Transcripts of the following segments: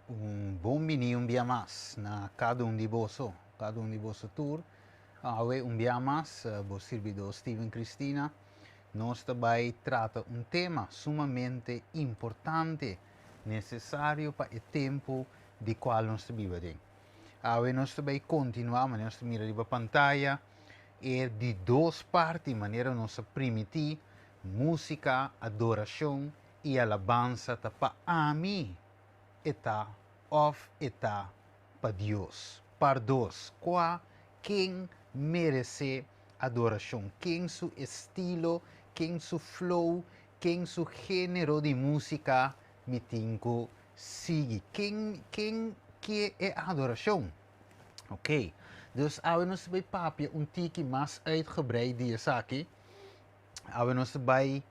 Un buon bini un dia mas na cada um de vosso tour. Awe um dia mas, bo servidor Steven Cristina, nós também trata um tema sumamente importante, necessário para o tempo de qual nós vivemos. Awe nós também continuamos, nós mira a pantalla, é de duas partes, maneira nós permitir música, adoração e alabança para a mim está of está para Deus. Para Deus, quem merece adoração, quem su estilo, quem su flow, quem su gênero de música me tinco sigue. Quem que é adoração? Ok, dus als we ons bij papje een tiki mas uitgebreid die aqui, als we ons bij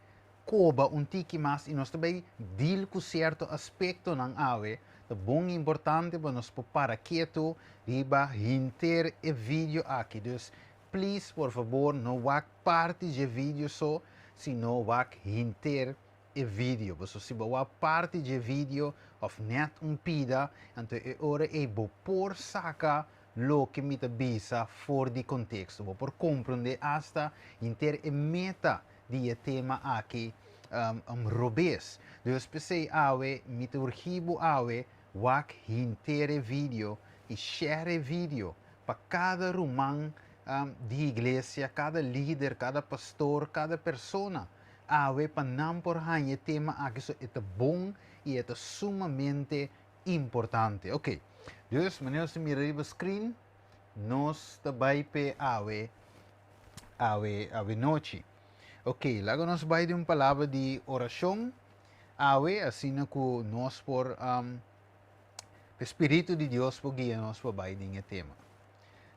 koba un tiki mas e nós também deal com certo aspecto ng awe, é bom importante para nós para quieto, riba hinter e vídeo aqui. Dus, please, por favor, não wak parte de vídeo só, sino wak hinter e vídeo. Porque se você parte de vídeo, of net pida, então é hora de por saca lo que me bisa for de contexto, por compreender hasta inter e meta de tema aqui robês. Dus pensei awe, mit urgibo awe, wak hintere vídeo e share vídeo para cada román de igreja, cada líder, cada pastor, cada persona. Awe para não por hanye tema aqui so é bom e é sumamente importante. Ok, dus meneer se mira o screen, nós também pe awe noite. Ok, logo nós vai de uma palavra de oração, awe, assim que nós por o Espírito de Deus por guiar nós para vai de tema.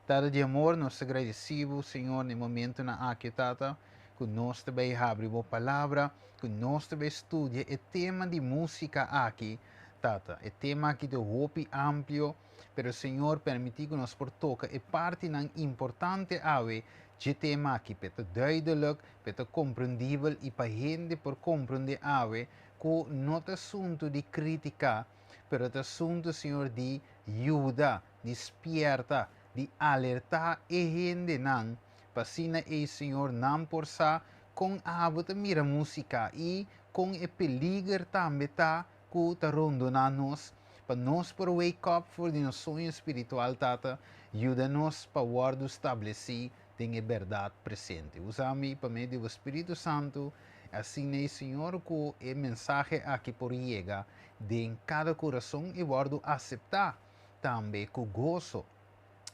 Tata de amor, nós agradecemos, Senhor, no momento na aqui, Tata, que nós também abrimos a palavra, que nós também estudia o tema de música aqui, Tata. O tema aqui de hope amplo, pero Senhor, permitir que nós por toca e parte não importante awe, de tema aqui, para duidelijk, para compreendível e para gente por compreender awe, que não é assunto de crítica, pero é assunto, Senhor, de ajuda, de despierta, de alertar e gente não, pasina e Senhor não por sa com a habita mira música e com o peligro também tá que tá rondando nós para nós por wake up for de nosso sonho espiritual tata ajuda-nos para guardar estabelecer tem a verdade presente usa-me para meio do Espírito Santo assim é Senhor que o mensagem aqui por chega de cada coração e guardo aceitar também com gozo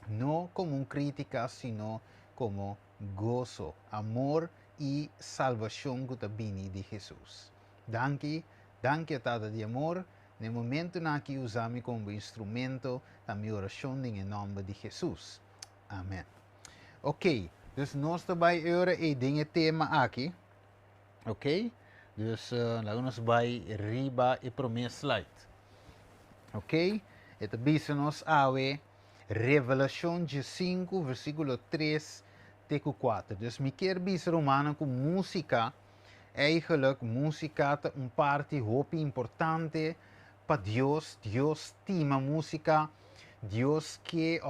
não como crítica, sino como gozo, amor e salvação que vem de Jesus. Danke Tata de amor, no momento em que usamos como instrumento da minha oração em nome de Jesus. Amém. Ok, dus nós também agora e tem tema aqui, ok? Dus lá nós vai riba e promessa slide, ok? Então, bisa nos awe Revelação 5, versículo 3 até 4. Dus me quer bis romana com música, eigenlijk música é parte hope importante para Deus. Deus estima música, Deus que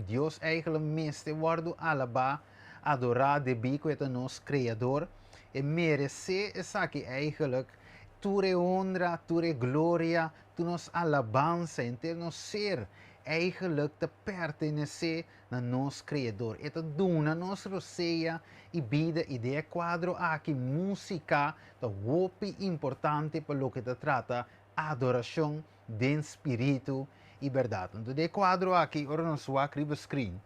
Deus eigenlijk meeste guardo alaba, adorar de bico é nosso Criador, e merece essa que eigenlijk tu honra, tu glória, tu nos alabança, então nos ser eigenlijk te pertencer a nosso Criador. Eta duna nos roceia e vida e de quadro aqui música é muito importante para o que te trata adoração de espírito e verdade. Então de quadro aqui, ora nos vai escrever screen.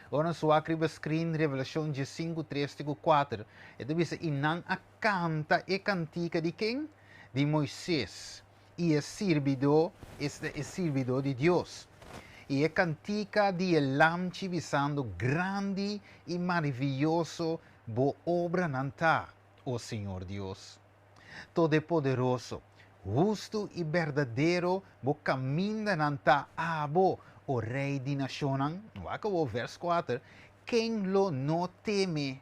Ora nos vai escrever screen Revelação 5, 3, 4. Então bisa inang a canta e cantica de quem? De Moisés. E é servidor de Deus. E é cantica de Elam visando grande e maravilhoso bo obra nanta, o Senhor Deus. Todo-poderoso, justo e verdadeiro bo caminho nanta abo, o Rei de naciones. Acabou verso 4. Quem lo não teme,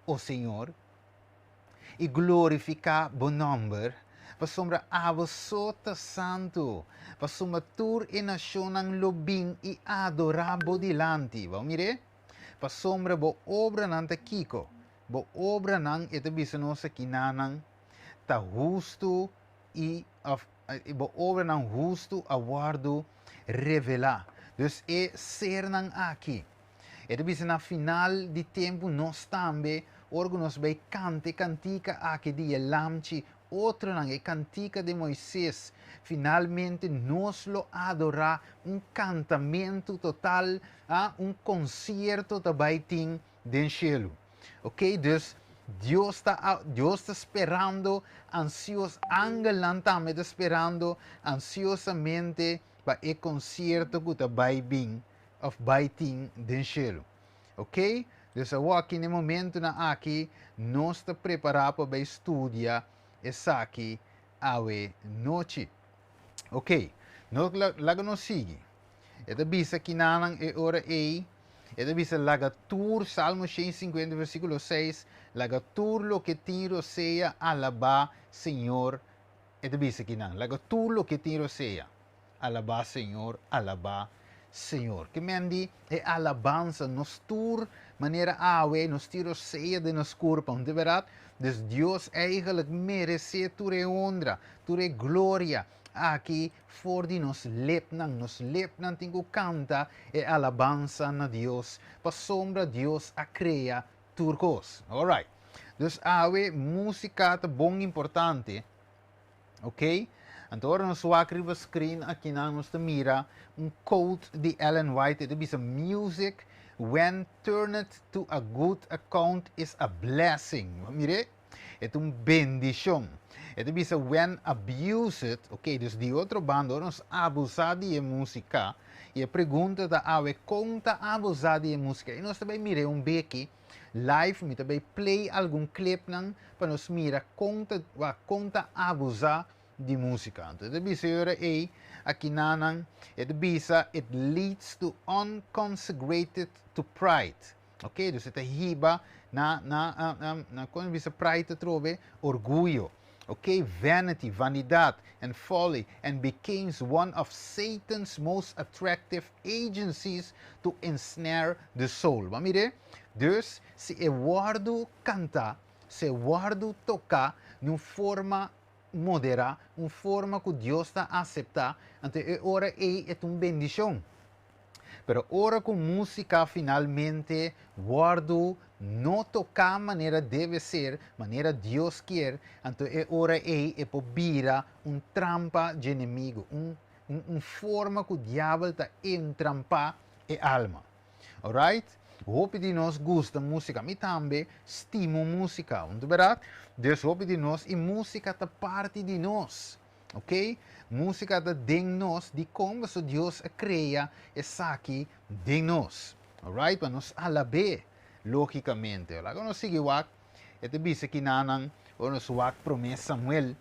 o Senhor, e glorifica bo nome, Pasombra abo sota santo. Pasoma tur e nasyon ng lobing i adorabo dilanti. Ba mire? Pasombra bo obra ng takiko. Bo obra ng itabisa no sa kinanang ta justo bo obra ng justo aguardo revela. Dus ser ng aqui. Itabisa na final di tempo nós tambe orgo nos bay cante cantica aqui di lamchi outro nang e cantica de Moisés. Finalmente nos lo adora un cantamento total, un concierto também tem den cielo. Ok? Dus Deus está esperando, ansioso, angelantamente esperando, ansiosamente para o concerto que também vem, of baiting den cielo. Ok? Dus aqui no momento na aqui, nós está preparado para estudar essa aqui awe noite. Ok? Nós laga nos sigue. Esta bisa que nanang e ora e. Esta bisa laga tur Salmo 150 versículo 6. Laga tur lo que tiro sea alaba Senhor. Esta bisa que nan. Laga tur lo que tiro sea. Alaba Senhor, alaba Senhor. Que mendi e alabanza nos tur maneira awe nos tiro sea de nos corpo. De verdade? Dus Deus eigenlijk merece ture honra, ture gloria. Aqui for de nos lepnan tingo canta e alabanza na Deus, pa sombra Deus a crea turcos. Alright. Dus awe música tá bom importante. Ok? Agora nos wakriba screen aqui na nos mira quote de Ellen White. It is a music when turned to a good account is a blessing. Mire, é bendição. Ito bisa when abused, ok, dus di outro bando, nos abusar de música, e a pergunta da awe, conta abusar de música, e nós também mire beki, live, mi também play algum clip nang, para nos mira, conta abusar de música. Então, ito bisa yora aqui nanang, ito bisa, it leads to unconsecrated to pride. Ok, dus ito hiba quando bisa pride trove, orgulho. Okay, vanity, vanidade, and folly, and became one of Satan's most attractive agencies to ensnare the soul. Mire? Dus, se eu guardo cantar, se eu guardo tocar, numa forma modera, uma forma que Deus está a aceitar, então ora é uma bendição. Pero ora com música finalmente guardo não tocar maneira deve ser, maneira Deus quer, então ora é por vira trampa de inimigo, forma que o diabo está entrampar a alma. Alright? Hope de nós gosta música, mas também estimo música, não é verdade? Deus hope de nós e música está parte de nós. Ok? Música da de nós, de como Deus cria essa aqui de nós. Alright? Para nos alaber, logicamente. Agora nós seguimos, ito bisa kinanang, o nos wak promessa Samuel,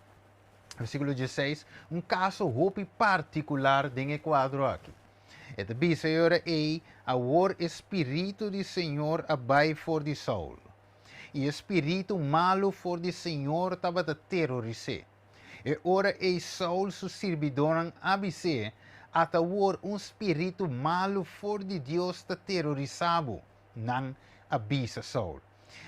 versículo 16, caso hopi particular dentro quadro aqui. Ito bisa yora a war espírito de Senhor abai for de Saul. E espírito malo for de Senhor tava a terrorizar. E ora Saul su servidor abise ata war espírito malo for de Deus ta terrorizado nang abisa Saul.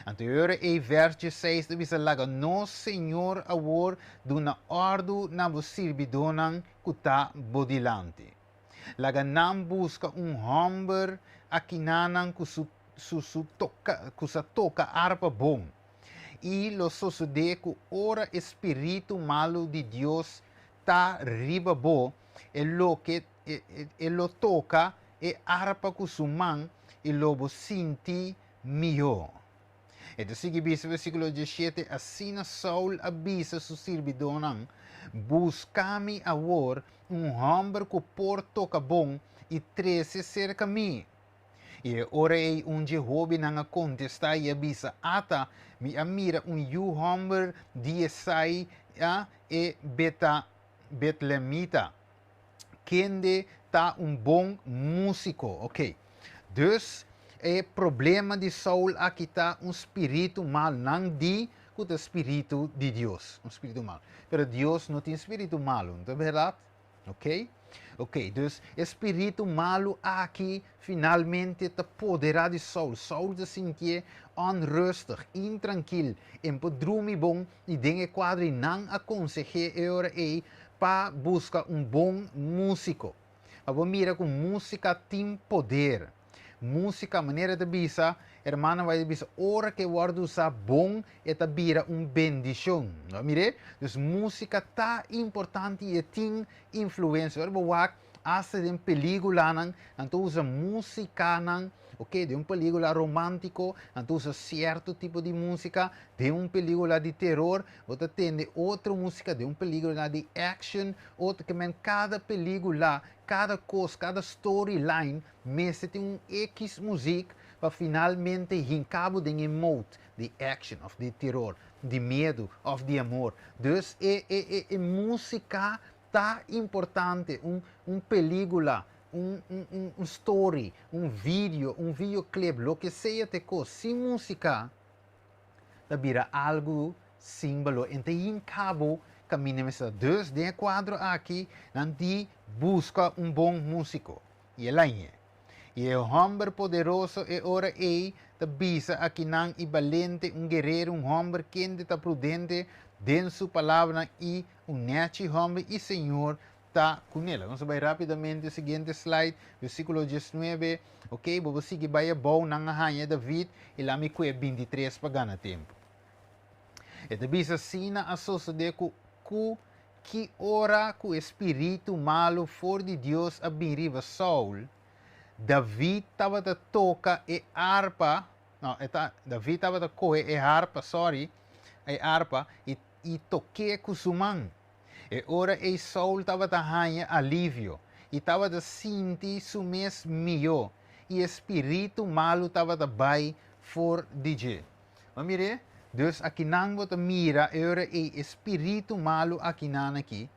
Anterior verso 6 bisa laga no Senhor a war duna ordo na bo servidor nang kuta bodilante. Laga nam busca homem akinanang kusa toca arpa bom. E lo sucede que ora espírito malo de Deus tá riba bo, e lo toca e arpa kusumang e lobo sinti mio. Ito sige bisa versículo 17, assim Saul avisa su servidor nang, buscami awor homem que por toca bom e 13 cerca mi. E ora Jehovah nang contesta e avisa ata mi amira homem de Esai e Betlemita. Kende tá bom músico, ok? Dus, problema de Saul aqui tá espírito mal, não de com o espírito de Deus, um espírito malo. Pero Deus não tem espírito malo, não é verdade? Ok? Ok, dus espírito malo aqui finalmente te poderá de Saul. Saul se sentia onrustig, intranquilo, en podrumi bom e dengue quadri não aconselhe ora ei para buscar bom músico. Mas mira com música tem poder. Música, maneira de bisa, hermana vai dizer, ora que guarda usar bom e vira bendição. Mire, dus música tá importante e tem influência. Ora, boa, hasta de película, então usa música, ok, de película romântico, então usa certo tipo de música, de película de terror, você tem outra música, de película de action, outra que cada película, cada coisa, cada storyline, mesmo tem X música para finalmente em cabo de emote, de action, of de terror, de medo, of de amor. Dus música tá importante, película, story, videoclip, lo que seja te coisa, sem música, vira algo símbolo, então em cabo caminha mesa. Dus de quadro aqui, nanti busca bom músico, e ela é. E o homem poderoso é ora te bisa aqui não e valente, guerreiro, homem quente, tá prudente, den sua palavra e nete homem e Senhor está com ela. Vamos vai rapidamente o seguinte slide, versículo 19, ok? Vamos seguir vai bom na rainha David e lá me cué 23 para ganhar tempo. E te bisa sina a suceder que ora com o espírito malo for de Deus a biriva Saul, David estava a tocar e harpa, não, David estava a coer e harpa, e toquei com sua mão. E ora e Saul estava a ganhar alívio, e estava a sentir su mês melhor, e espírito malo estava a bai for DJ. Mas mire, dus aqui não vou mira, e ora e espírito malo aqui não aqui,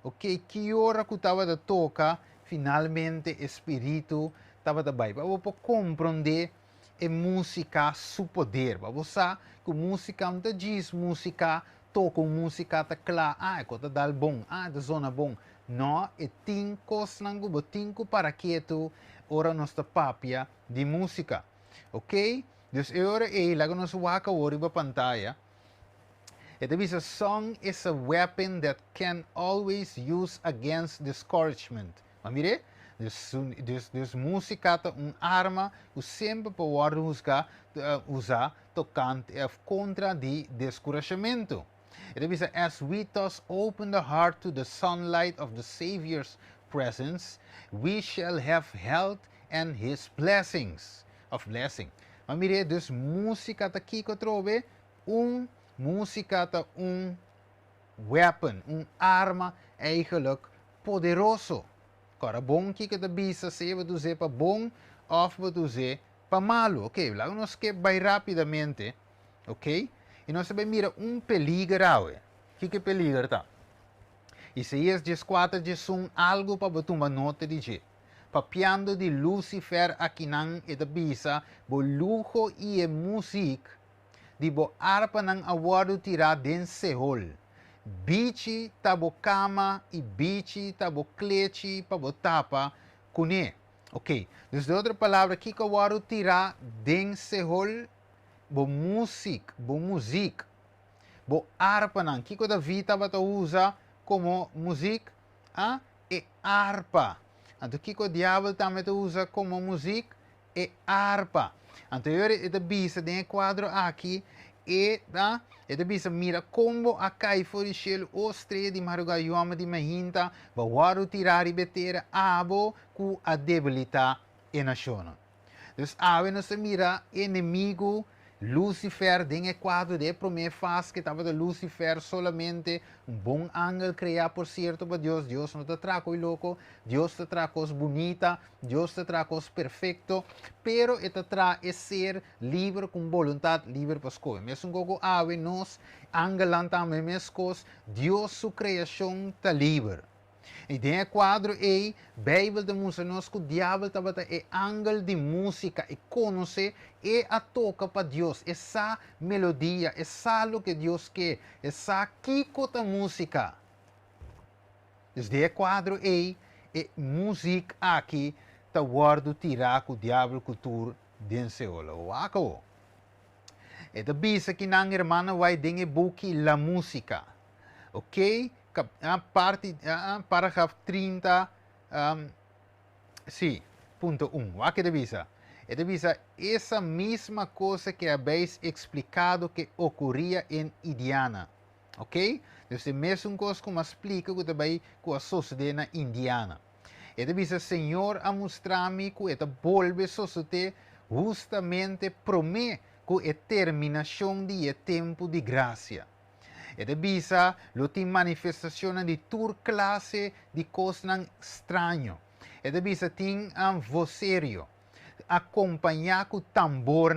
ok, que hora que estava a tocar, finalmente espírito estava da Bíblia. Para compreender a música, seu poder. Para você que música não diz música, toca música tá claro, é coisa dal bom, da zona bom. Não, é tem coisa não tem para que tu ora nossa papia de música, ok? Então agora lá que nós vamos ver na pantalla. It is a song is a weapon that can always use against discouragement. Mas mire, dus música é arma que sempre pode usar tocante contra de descorajamento. It is as we thus open the heart to the sunlight of the Savior's presence, we shall have health and His blessings. Mas mire, dus música aqui que eu trouxe música é weapon, arma eigenlijk poderoso. Agora, bom que você bisa se você usa para bom ou você usa para malo. Ok, lá nós que vai rapidamente, ok? E nós vamos mirar peligro. Que peligro tá? Isaías 14 diz algo para você tomar nota de jeito. Papiando de Lucifer aqui não é da bisa, bo lujo e música de bo arpa ng awado tira den sehol. Bichi tabo cama e bichi tabo clechi pa bo tapa kune. Ok, dus de outra palavra que o awado tira den sehol bo music, bo arpa nang que da vita bata usa como música, e arpa. Então que o diabo também usa como música e arpa. Anterior ita bisa den quadro aqui e ita bisa mira como a cai fora shell ostre de marugayoma de mahinta ba waru tirari betera abo ku a debilita e naciona. Dus ave nos mira inimigo Lucifer den quadro de primeira fase que estava de Lucifer solamente bom ángel criado por cierto para Deus. Deus não te traco louco, Deus te traco bonita, Deus te traco perfeito, pero te trae ser livre com vontade livre para escolher. Mesmo como ave nós angelan também mescos, Deus sua criação está livre. E tem quadro e Bíblia de música nós que o diabo estava é ângulo de música e conhecer e a toca para Deus. Essa melodia, essa o que Deus quer, essa kiko da música. Desde quadro e música aqui tá guardo tirar com o diabo cultura dentro ola. Wako. E da bisa que nang irmã vai dengue buki la música. Ok? A parte, parágrafo 30, sim, ponto 1. Wako da bisa. E da bisa, essa mesma coisa que habéis explicado que ocorria em Indiana. Ok? Dus de mesma coisa como explica que também que sucede na Indiana. E de bisa, Senhor, a mostrar-me que esta volve suceder justamente promete que a terminação de tempo de graça. E de bisa, lo tem manifestação de toda classe de coisas estranho. E de bisa, tem vocerio, acompanhar com tambor,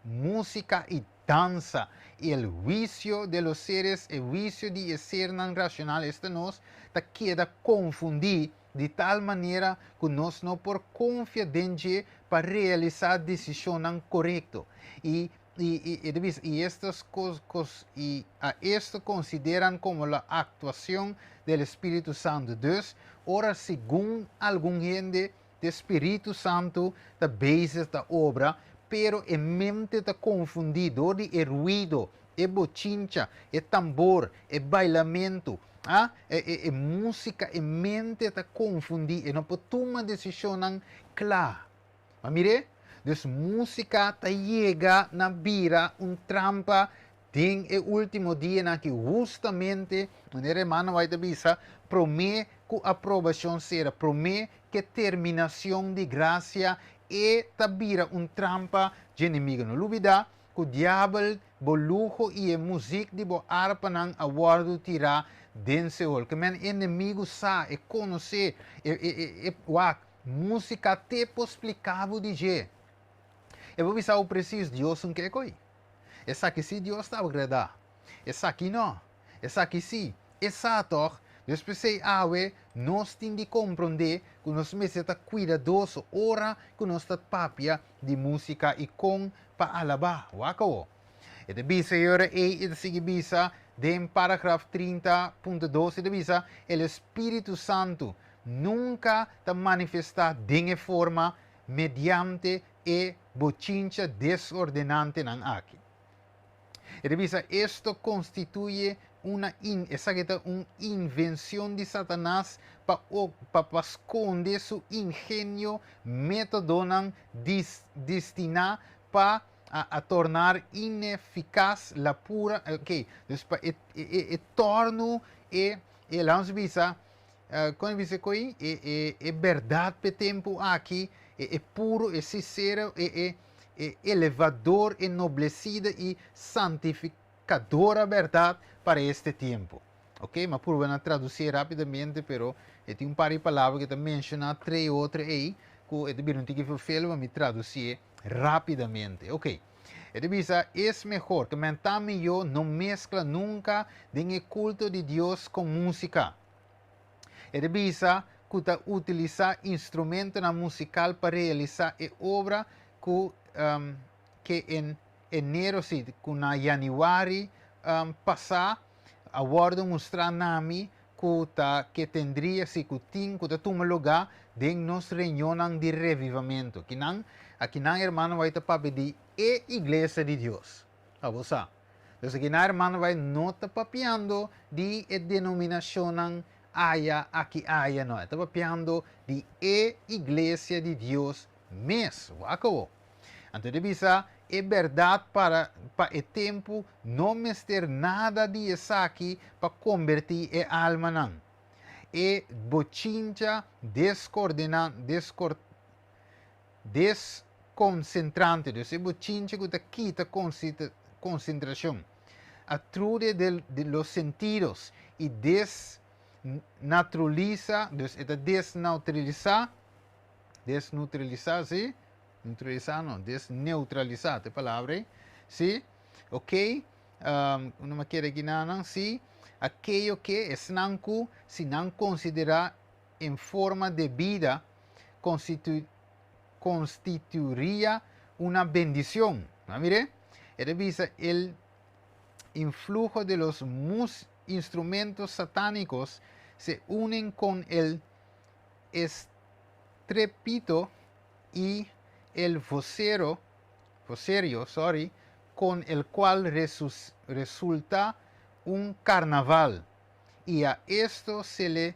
música e dança. El juicio de los seres, el juicio de ser racional, nos queda confundir de tal maneira que nós não por confiar para realizar decisão correta. E estas coisas, e a esto consideram como a actuação do Espírito Santo. Deus, ora, segundo algum gente, o Espírito Santo da base da obra, pero a mente está confundida, o ruído, o bochincha, o tambor, o bailamento, música, a mente está confundida, e não pode tomar decisão clara. Mas mire, dus música está chega na vira trampa, tem o último dia na que justamente, onde a irmã vai te avisar, promete que a aprovação será, promete que terminação de graça e tabira trampa de inimigo. Não duvida que o diabo, o luxo e a música de bo arpa nang awardo tira dense ol. Que men inimigo sa e conhecer música te explicava de je. Eu vou avisar o preciso Deus não quer coi. Essa aqui sim Deus está a agradar. Essa aqui não. Essa aqui sim. Essa toque. Depois nós temos de compreender que nós precisamos cuidadoso ora que nós estamos papia de música e com para alabar. Wako. E de bisa agora e de seguir bisa de parágrafo 30.2 e de bisa o Espírito Santo nunca te manifesta de forma mediante e bochincha desordenante nan aqui. E de bisa esto constituye una invención de Satanás para esconder su ingenio, método destinado para tornar ineficaz la pura, ok, después torno vamos bisa, quando você coi é verdade pe tempo aqui é puro, é sincero, é elevador, enoblecido e santificadora verdade para este tempo. Ok? Mas por vamos traduzir rapidamente, pero tem par de palavras que te menciona 3 outras aí, que eu não tenho que fazer, mas me traduzir rapidamente. Ok? E bisa, é melhor que mentame eu não mescla nunca o culto de Deus com música. E bisa, que ta utilizar instrumento musical para realizar a obra que em enero, que na januário passar, a guarda mostrar nami que tendria se que toma lugar de nossa reunião de revivimento. Aqui não irmão vai te pedir a igreja de Deus. A você. Então aqui não irmão vai não te papiando de denominação aqui não. Está papiando de a igreja de Deus mesmo. Acabou. Então devisa é verdade para o tempo não ter nada de isso aqui para convertir a alma não. E bochincha desconcentrante, então é bochincha que quita concentração. Atrude de los sentidos e desnaturaliza, desneutralizar, sim? Desneutralizar, a palavra, sim? Ok? Una maquera ginanang si aquello que es nanku si nan considera en forma de vida constituiría una bendición. ¿No? Mire, revisa el influjo de los instrumentos satánicos se unen con el estrépito y el vocerio, con el cual resulta un carnaval. Y a esto se le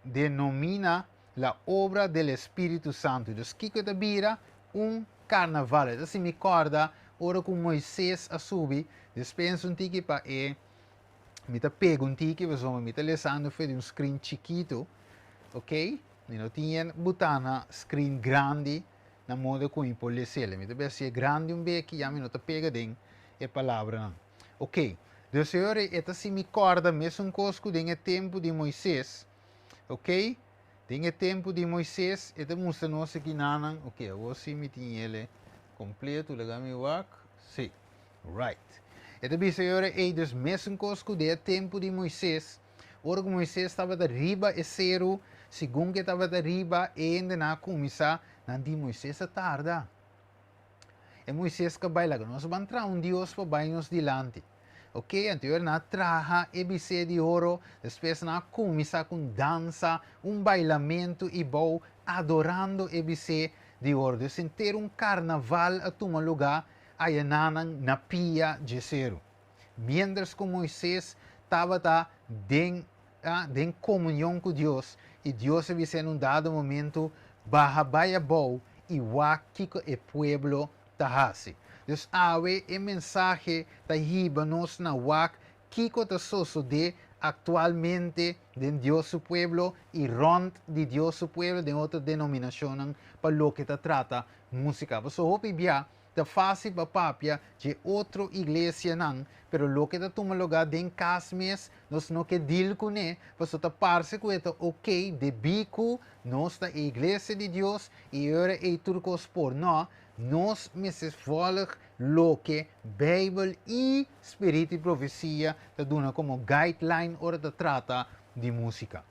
denomina la obra del Espíritu Santo. Entonces, ¿qué vira un carnaval? Entonces, me acorda, ora com Moisés a subir, despensa um tique para me pega um tique, me tá lesando foi de um screen chiquito, ok? Não tinha botana screen grande na moda com impolicele. Me tá se grande um beque, já me não tá pega den é palavra não. Ok, então senhor, esta se me acorda mesmo um cosco den é tempo de Moisés, ok? Den é tempo de Moisés, esta mostra nós aqui nanan, ok, eu assim me tinha ele completo, legami wak, sim, right. Esta bi senhor, dus mesmo cosco de tempo de Moisés, ora que Moisés estava da riba e zero, segundo que estava da riba e ainda na começar, não de Moisés a tarda. E Moisés que vai lá, nós vamos entrar um Deus para vai nos dilante. Ok, então na traja EBC de ouro, depois na começar com dança, bailamento e bom, adorando EBC de ouro. Então, ter carnaval a tomar lugar, aí na pia de zero. Mientras que Moisés estava em comunhão com Deus, e Deus EBC num dado momento, baja baia bom, e wakico e pueblo tahasi. Dus awe e mensaje da hiba nos na wak kiko ta soso de actualmente de Dios su pueblo y rond de Dios su pueblo de otra denominación para lo que ta trata música. So hopi bia ta fácil pa papia de otro iglesia nan, pero lo que ta toma lugar den casmes nos no que dil kune, pues ta parse ku eta ok de biku nos ta iglesia de Dios y ahora e turcos por no. Nós meses volg lo que Bijbel e Espírito e Profecia te doen como guideline ora te trata de música.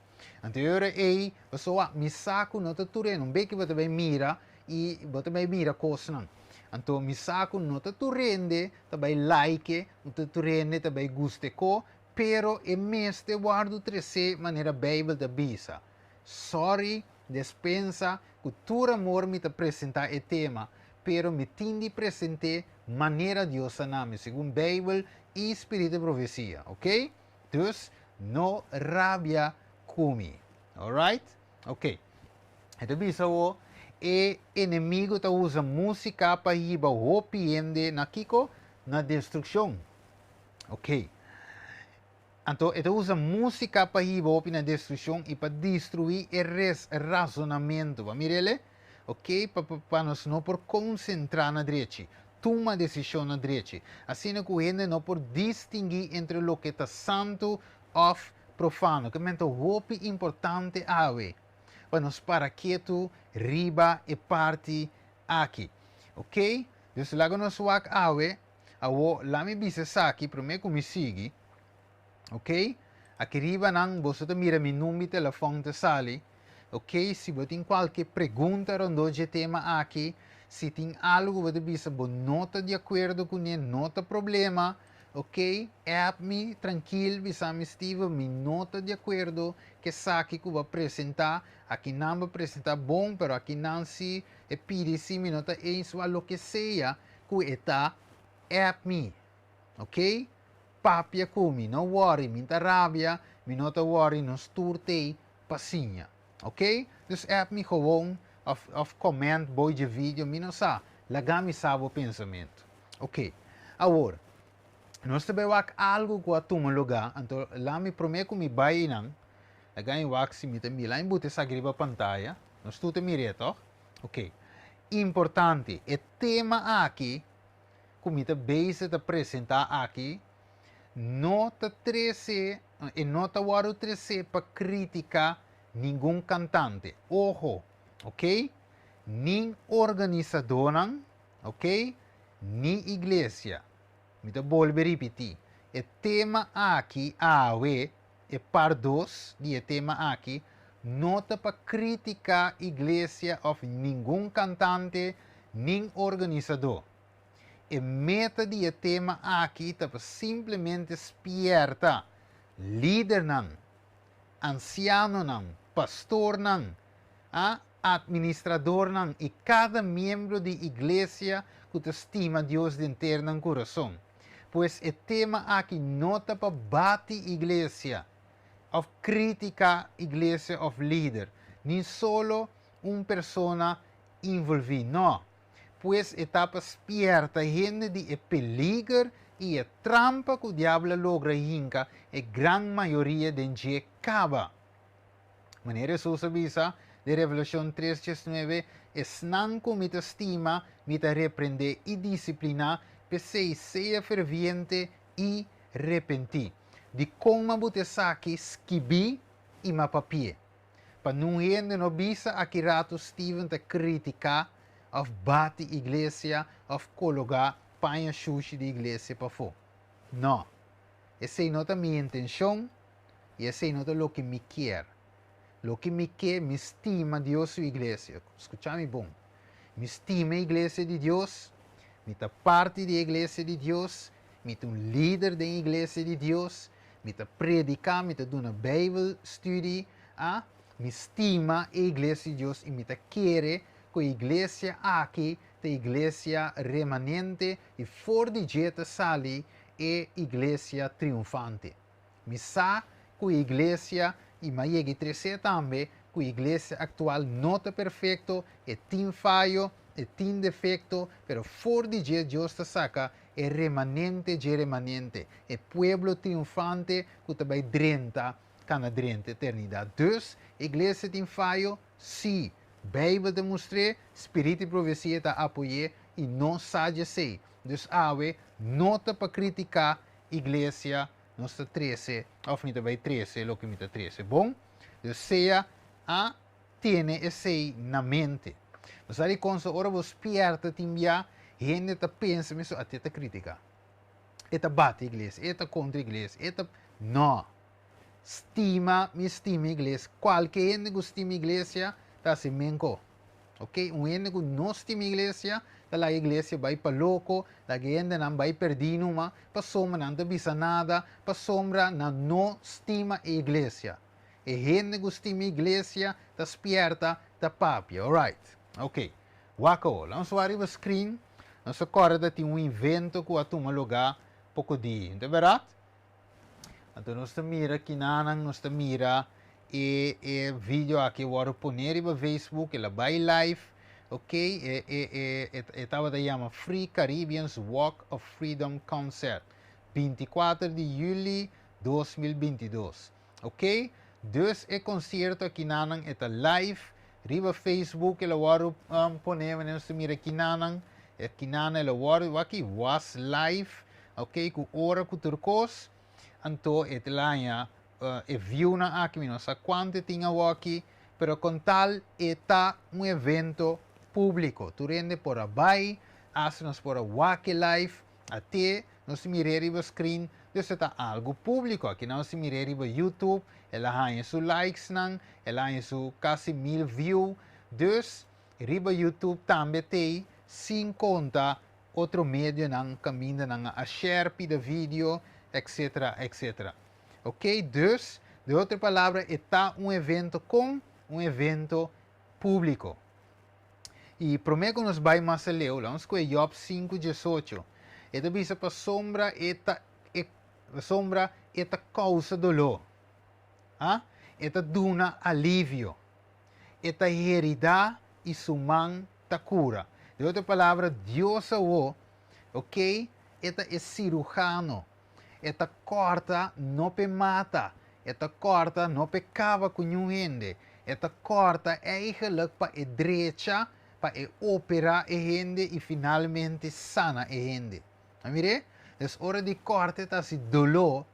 Anterior aí, você me saco não te turendo, um beque você vai mira e você vai mira coisa não. Então me saco não te turende, te vai like, não te turende, te vai guste co, pero e mes te guardo trece maneira Bijbel te bisa. Sorry, despensa, cultura amor me te apresentar e tema. Pero me tindi presente maneira Deus name, segundo Bijbel e Espírito de Profecia, ok? Dus, no rabia kumi, alright? Ok. Então, bisao, e inimigo ta usa música para hiba hopiende na kiko, na destruição, ok? Então, ele usa música para hiba hopi na destruição e para destruir o razonamento, va mirele? Ok, para nós não por concentrar na direita, toma decisão na direita. Assim que o gente não por distinguir entre o que está santo ou profano, que é muito importante ave. Para nós para quieto, riba e parte aqui. Ok? Então, lá nós vamos ave, lá me disse aqui, primeiro que me siga. Ok? Aqui riba não, você mira meu número de telefone de sali. Ok, se você tem qualquer pergunta rondante tema aqui, se tem algo que você precisa nota de acordo com ele, nota problema, ok, me tranquilo, bisa me estive, me nota de acordo que saque que vou apresentar, aqui não vou apresentar bom, pero aqui não se pede se me nota isso, o que seja, que está, me, ok, papia comi, não worry, minta rabia, me nota worry, não sturtei, passinha. Ok? Dus app me gewoon of comment boy de vídeo, me sa, lagami sabo pensamento. Ok. Agora, nós também wak algo que a toma lugar, então lá me prometo me vai não, lagami wak se me também lá em bote sa griba pantalla, nós tudo me reto, ok. Importante, o tema aqui, como te base te apresentar aqui, nota 13, e nota waro 13 para criticar nenhum cantante, ojo, ok? Nem organizadora, ok? Nem igreja. Me te volvo a repetir. O tema aqui, awe, é par 2, de tema aqui, nota para criticar a igreja ou nenhum cantante, nem organizador. E meta de tema aqui é para simplesmente espierta líder não, anciano não, pastor não, administrador não e cada membro de igreja que estima Deus de interno no coração. Pois o tema aqui nota para bate igreja, ou criticar igreja ou líder, nem solo persona envolvida, não. Pois etapa espierta gente de peligro e a trampa que o diabo logra hinca e gran maioria de gente acaba. Maneira Jesus avisa de Revelação 3:19 es não com mita estima, mita repreender e disciplinar, pesei seja ferviente e repenti. De como você saque esquibi e mapapie. Para não gente no bisa aqui rato Steven te criticar of bate igreja of colocar panha sushi de igreja para fora. Não. Essa não é a minha intenção e essa não é o que me quer. O que me quer, me estima Deus e a igreja. Escucha-me bom. Me estima a igreja de Deus, me tá parte da igreja de Deus, me tá líder da igreja de Deus, me tá predicar, me tá dando Bible study, me estima a igreja de Deus e me tá querer que a igreja aqui, a igreja remanente e fora de jeta sali é igreja triunfante. Me sa que a igreja e maiegue 13 também que a igreja atual não está perfeito, tem falho, tem defeito, pero fora de jeta Deus te saca é remanente de remanente, é pueblo triunfante que também drenta, cana drenta eternidade. Dus, a igreja tem falho, sim. Bíblia demonstra, Espírito e Profecia está apoiando e não sabe sei. Dus, nota para criticar a igreja, nossa 13, ou finita vai 13, lo que me 13. Bom? Dus, seja, tiene esse na mente. Mas aí, quando a hora você pierda, timbia, gente está pensando, mas até está criticar. Eta bate a igreja, eta contra a igreja, eta... Não. Estima a igreja. Qualquer gente que estima a igreja, está se menco. Ok? Gente que não estima a igreja, a igreja vai para louco, a gente não vai perdido, para sombra não está nada, para sombra não estima a igreja. E gente que estima a igreja, está esperta, está papia. Alright? Ok. Wako, vamos ver o screen. Nós acorda tem evento que a toma lugar pouco dia, não é verdade? Então nós mira aqui nós mira e vídeo aqui eu vou pôr no Facebook, ela vai live, ok? Estava da chama Free Caribbean's Walk of Freedom Concert, 24 de julho de 2022, ok? Dus é concerto aqui nanang eta live, riba Facebook ela vou pôr nós mira aqui nanang, aqui nanang ela vou aqui was live, ok? Com hora com turcos. Então, lá viu na aqui, não sei quanto tinha aqui, pero com tal, está evento público. Tu rende por abai, haz-nos por aqui live, até nós miraremos o screen, então está algo público. Aqui nós miraremos o YouTube, ela tem seus likes, ela tem seus quase 1000 views, dus, riba YouTube também tem, sem conta, outro meio não caminha a share do vídeo, etc, etc. Ok? Dus, de outra palavra, está evento com evento público. E prometo nos vai mais leu, vamos com Job 5:18. Eta bisa para sombra, eta causa dolor. Eta duna alívio. Eta herida e suman ta cura. De outra palavra, Deus o, ok? Eta é cirurgiano. Eta corta não pe mata, eta corta não pe cava com gente, eta corta é eigenlijk para a direita, para operar a gente e finalmente sana a gente. Amire? Es hora de corte está se dolor,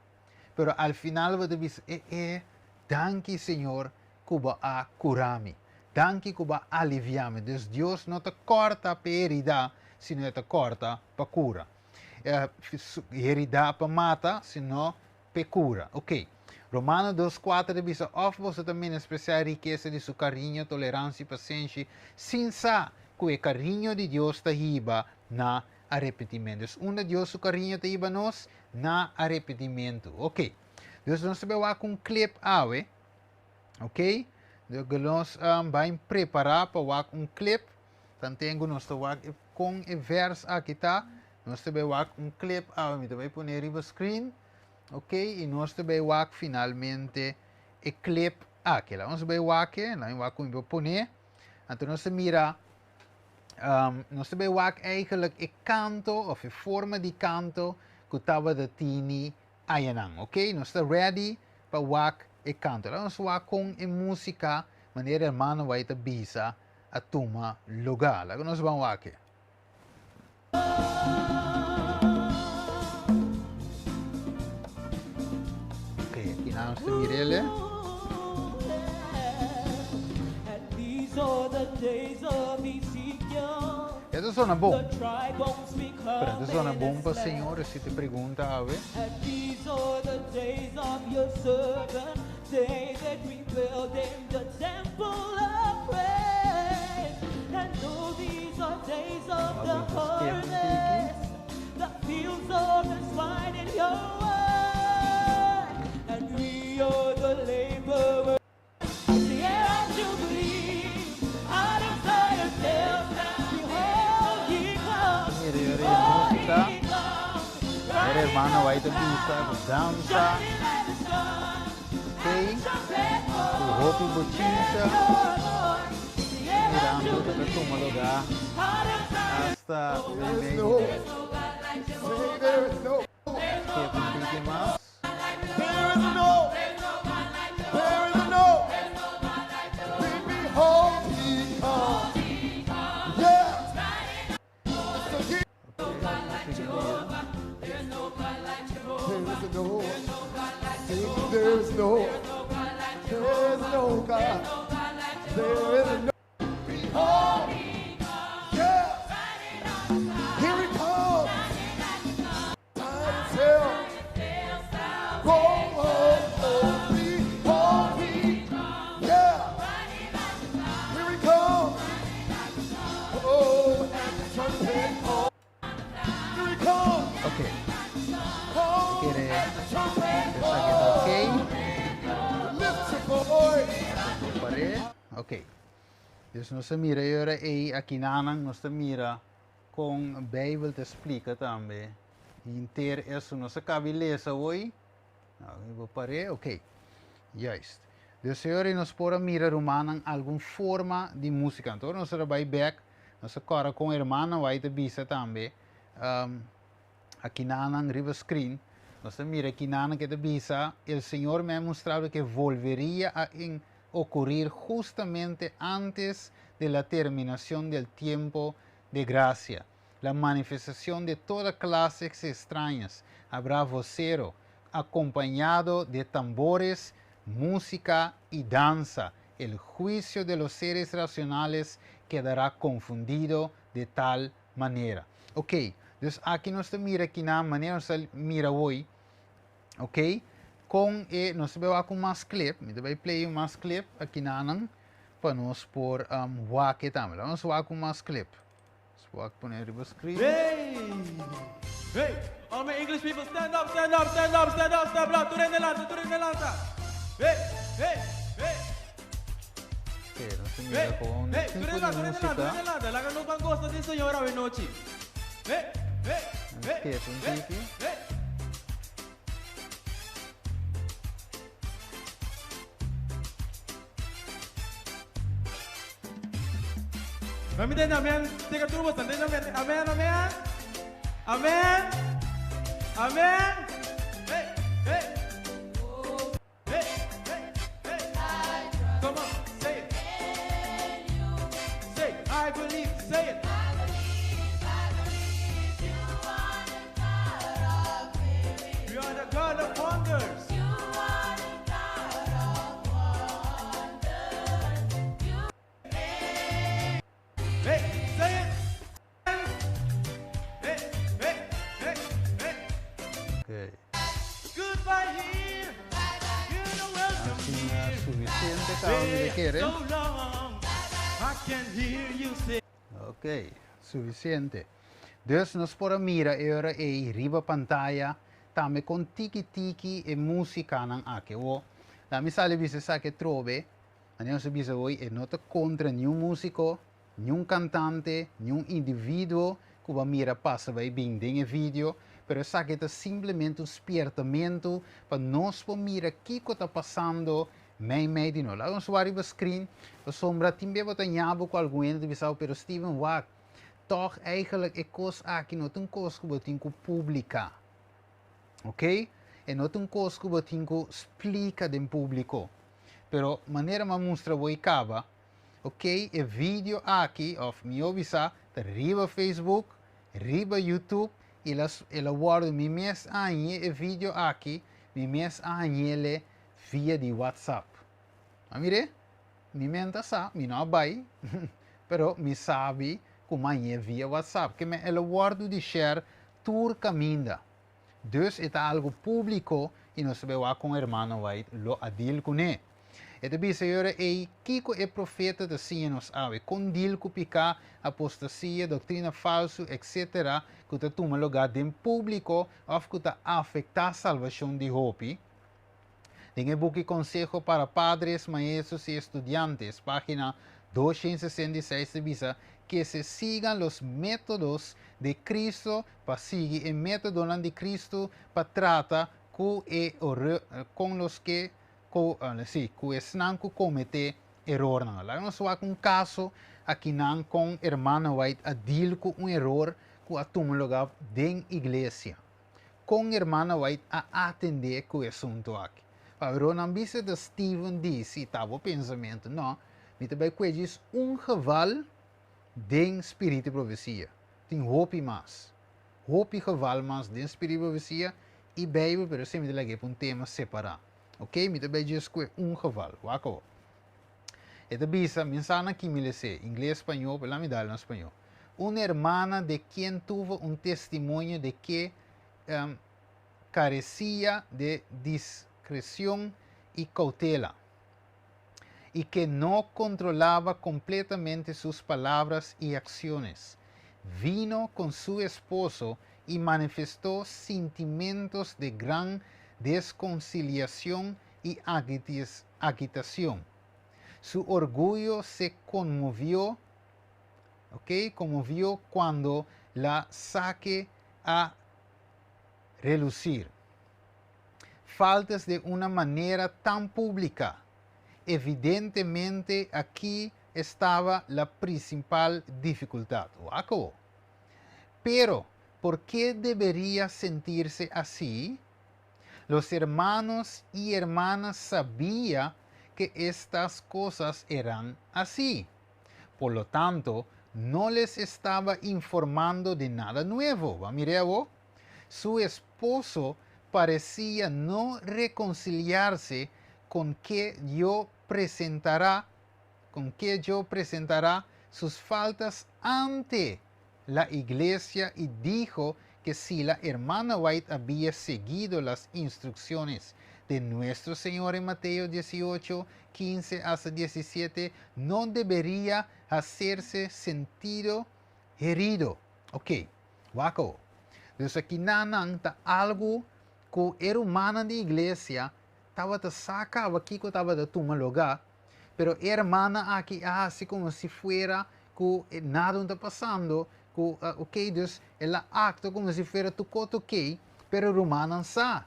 pero al final vai dizer, danke Senhor, cuba a curami, danke cuba aliviame. Dus Deus não te corta para herida, sino te corta para cura. heredar para mata, senão para cura. Ok. Romano 2:4 diz: of você também especial riqueza de seu carinho, tolerância e paciência, sem sa que o carinho de Deus está riba na arrependimento. Onde Deus o carinho está riba nós na arrependimento. Ok. Deus nós vamos com um clip awe. Ok. Nós vamos preparar para um clip. Então, nós vamos com o verso aqui, tá? Nós vamos um clip awe. Nós vamos pôr no screen. Ok, e nós também vamos finalmente o clip aqui. Nós vamos aqui, nós vamos poner. Então nós mira, nós vamos eigenlijk o canto, ou a forma de canto que estava da tini ayanang. Ok, nós estamos ready para o canto. Nós vamos com a música, maneira irmão vai te bisa a tomar lugar. Nós vamos aqui. Nós temos ele. Essa zona bom. Essa zona bom para o Senhor, se te pergunta a ver. You're the laborer. Yeah, you believe out of sight of death. Behold, he comes. Música. Era hermano vai te pisa, dança. Ok. O roupa e botinha. Mirando para tomar lugar. Hasta o meio. Que mais? There's no God. There is no. Behold, yeah. Here he comes. Time is hell. Oh, behold, yeah. Here he comes. Oh, and the trumpet. Oh, here he comes. Ok. Oh, Quiere and the trumpet. Ok. Dus nós mira agora aí aqui nanang nós mira com a Bíblia te explica também. Inteiro isso nós acaba de ler hoje. Eu vou parar. Ok. Juist. Dus agora nós podemos mirar Romanan alguma forma de música. Então nós vai back, nós agora com a irmã vai te bisa também. Aqui nanang river screen. Nós mira aqui nanang que te bisa. O Senhor me mostrado que volveria a ocurrir justamente antes de la terminación del tiempo de gracia. La manifestación de toda clases extrañas. Habrá vocero acompañado de tambores, música y danza. El juicio de los seres racionales quedará confundido de tal manera. Ok, entonces aquí nos mira aquí na manera nos mira hoy. Ok. Com nós vamos com mais clip, nós vamos play mais clip aqui nanang para nós por wake também. Nós vamos com mais clip. Nós vamos pôr no screen. Hey, hey, all my English people, stand up, stand up, stand up, stand up, stand up. Tú eres delante. Hey, hey, hey. Ok, nós mira com hey, tipo tú de eres música. delante. La ganó con gusto de señora Benochi. Hey, hey, hey, Ok, hey, hey. Mami den amen, teka turbo san den amen, amen. Amen. Amen. Hey, hey. Hey, hey, hey. Come on, say it. Say it. I believe, say it. You are the God of wonders. Hey, say it. Hey, hey, hey. Sabe que so long, I can hear you say. Ok, suficiente. Dus nós por mira era e riba pantalla tame con tiki e musica nan ake wo. La mi sale bisa sa che trove, andiamo se bisa voi e nota contra nenhum músico, nenhum cantante, nenhum indivíduo que va mira passa vai bem dinge vídeo, pero sa che é simplesmente um spiertamento para nós por mira que está passando mei di no. La ons wari ba screen, ba sombra timbe wat anyabo ko alguém de bisau pero Steven Wack toch eigenlijk é coisa aqui não tem coisa que botin ko publica. Ok? E não tem coisa que botin ko explica dem público. Pero maneira ma mostra voi cava, ok? E vídeo aqui of mi ovisa de riba Facebook, riba YouTube e ela guarda mi mes anye e vídeo aqui, mi mes anyele via di WhatsApp. Amire? Mi menta sa, mi não abai, pero mi sabe como é via WhatsApp, que me ela guarda de share tur caminda. Dus é algo público e nós sabemos com o irmão vai lo adil com ele. E também senhora é Kiko é profeta da ciência nos ave, com dil com picar apostasia, doutrina falso, etc. que está toma lugar em público ou que está afetar a salvação de hopi. Tem book Consejo para Padres, Maestros y Estudiantes, página 266 de visa, que se sigan los métodos de Cristo para seguir el método de Cristo para tratar con los que están comete error. Nós vamos um caso aqui não com hermano White a deal com error que a tomar lugar dentro da igreja. Com hermano White a atender com o assunto aqui. Pero não vista de Steven disse, estava o pensamento, não, me também diz geval den espírito de profecia. Tem hope mais. Hope geval mais den espírito de profecia e Bijbel, pero sempre lhe para um tema separado. Ok? Me também diz que geval. Wako. E também essa mensagem aqui me lê, inglês, espanhol, pela me dá em espanhol. Uma hermana de quem tuvo um testemunho de que carecia de discreción y cautela, y que no controlaba completamente sus palabras y acciones. Vino con su esposo y manifestó sentimientos de gran desconciliación y agitación. Su orgullo se conmovió, conmovió cuando la saque a relucir. Faltas de una manera tan pública. Evidentemente aquí estaba la principal dificultad. Wow. Pero, ¿por qué debería sentirse así? Los hermanos y hermanas sabían que estas cosas eran así. Por lo tanto, no les estaba informando de nada nuevo. ¿Va? Mire vos, su esposo parecía no reconciliarse con que yo presentará sus faltas ante la iglesia y dijo que si la hermana White había seguido las instrucciones de nuestro Señor en Mateo 18, 15 hasta 17, no debería hacerse sentido herido. Ok, Waco. Entonces aquí nanang ta algo que era humana da igreja estava a sacar aqui que estava a tomar lugar, pero a hermana aqui assim como se fuera que nada está passando, que ok, dus ela acta como se fuera tudo ok, pero a humana não sabe.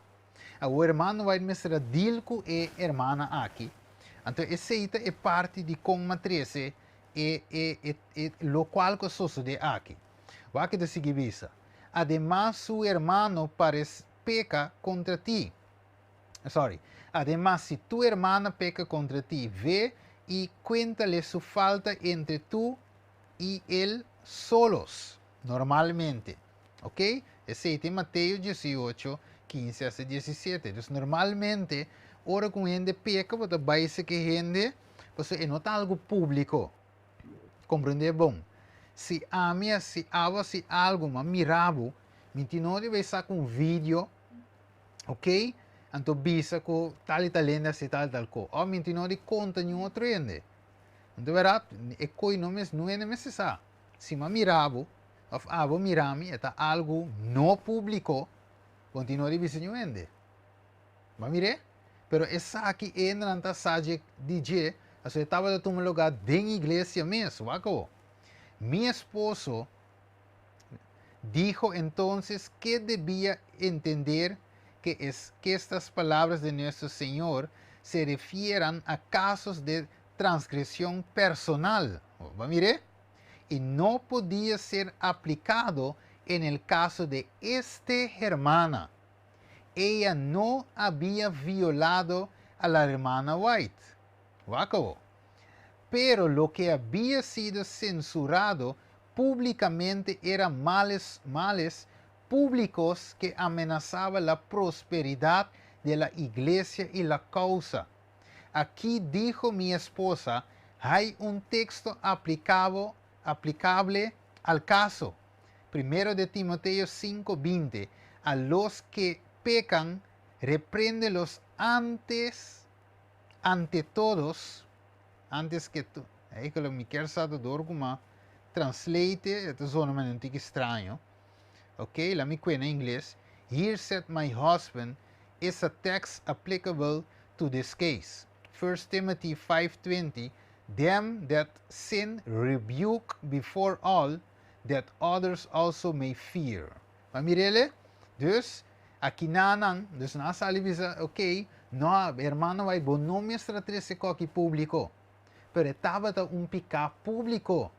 O hermano vai mostrar deal com a hermana aqui. Então, essa é parte de como 13 e lo qual que sucede aqui. O que é o seguinte: además, su hermano peca contra ti. Además, si tu hermana peca contra ti, ve y cuéntale su falta entre tú y él solos, normalmente. ¿Ok? Ese es Mateo 18, 15 hasta 17. Entonces, normalmente, ahora con gente peca, porque va a ser que gente, pues es no algo público. ¿Comprende? Bom. Se a minha, se ava, se algo, mas mirabo, 29 vai estar com vídeo, ok? Anto bisa ko tali talenda si tal ko. O mintino di conta ni outro ende. Anto verá, e coi nomes não é necessário. Se ma mirabo, of abo mirami, eta algo no público, continua di bisa ni ende. Ma mire? Pero essa aqui entra na sage DJ, a sua estava de tomar lugar den igreja mesmo, waco. Mi esposo dijo entonces que debía entender que estas palabras de nuestro Señor se refieran a casos de transgresión personal. Mire, y no podía ser aplicado en el caso de esta hermana. Ella no había violado a la hermana White. Waco. Pero lo que había sido censurado públicamente eran males públicos que amenazaban la prosperidad de la iglesia y la causa. Aquí dijo mi esposa, hay un texto aplicable al caso. 1 de Timoteo 5:20. A los que pecan, repréndelos ante todos, antes que tú. Aí que me quer saber do argumento. Translate, het is zo'n een beetje estranho. Okay, let me quit in English. Here said my husband is a text applicable to this case. 1 Timothy 5:20. Them that sin rebuke before all, that others also may fear. Pamirele? Dus, aqui nanang, dus nasa alivisa, okay, no, hermano, vai bom nome estratégia aqui público. Pero estava pica público.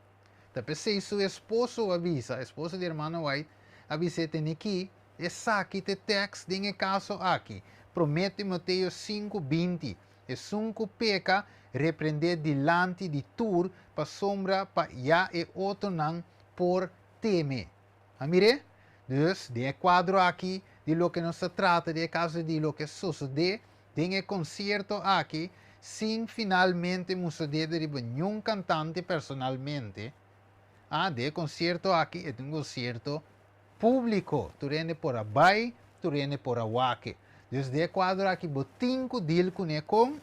Tapi se seu esposo avisa, esposo de hermano White, avisa tem aqui, essa aqui te text dinge caso aqui. Promete Mateus 5:20. E sunco peca, repreender dilante de tur, pa sombra, pa ya e outro não por teme. Amire? Dus, de quadro aqui, de lo que nos se trata, de caso de lo que sucede, dinge concerto aqui, sin finalmente suceder de nenhum cantante personalmente. De concerto aqui é um concerto público. Tu rende por abai, tu rende por awake. Desde quadro aqui, botinco deal com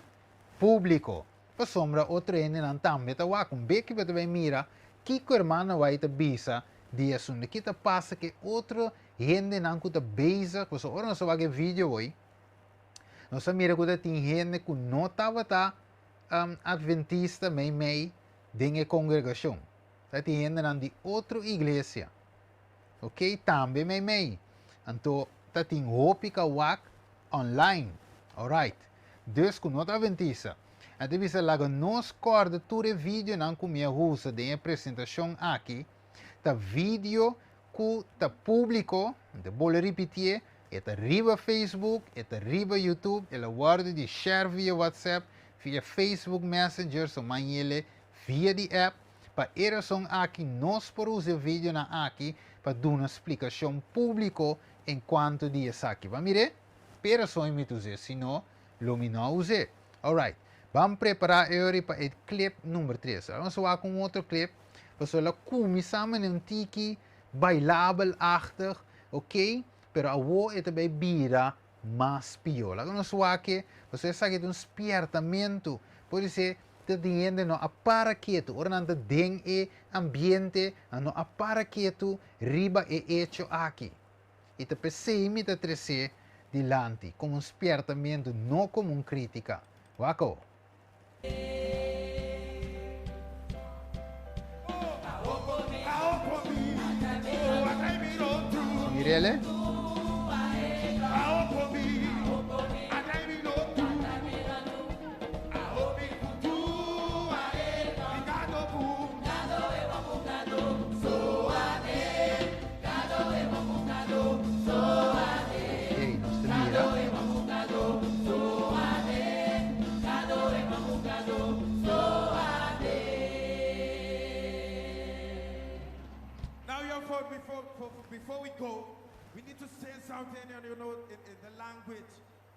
público. Pa sombra, outro rende não também. Tá wak, beque para também mira, que o irmão vai te bisa, dia sunde. Que passa que outro rende não que te beisa, pois ora nós vamos ver vídeo hoje. Nós mira que tem gente que não estava adventista, meio, de congregação. Está gente de outra igreja. Ok? Também meio. Então, está tem hope que wak online. Alright. Dus, com nota adventista. Então, bisa laga nos corda todo vídeo não com minha usa de apresentação aqui. Tá vídeo que tá público. Então, vou repetir. Está riba Facebook, está riba YouTube. Ela guarda de share via WhatsApp, via Facebook Messenger, so manhele via de app. Para era são aqui, nós por usar o vídeo na aqui, para dar uma explicação pública enquanto dias aqui. Vamos ver? Pero só me usar, senão, lo me não usar. Alright. Vamos preparar agora para o clip número 3. Vamos fazer com outro clip. Para ela começar um tiki bailável-achtig, ok? Pero a wo é também bira mais pior. Vamos fazer que você sabe um despertamento. Pode ser que no apara quieto, ora não tem ambiente, no apara quieto, riba é hecho aqui. E te pensei te trazer dilante, como um despertamento, não como uma crítica. Waco. Mirele? Before we go, we need to say something, you know, in the language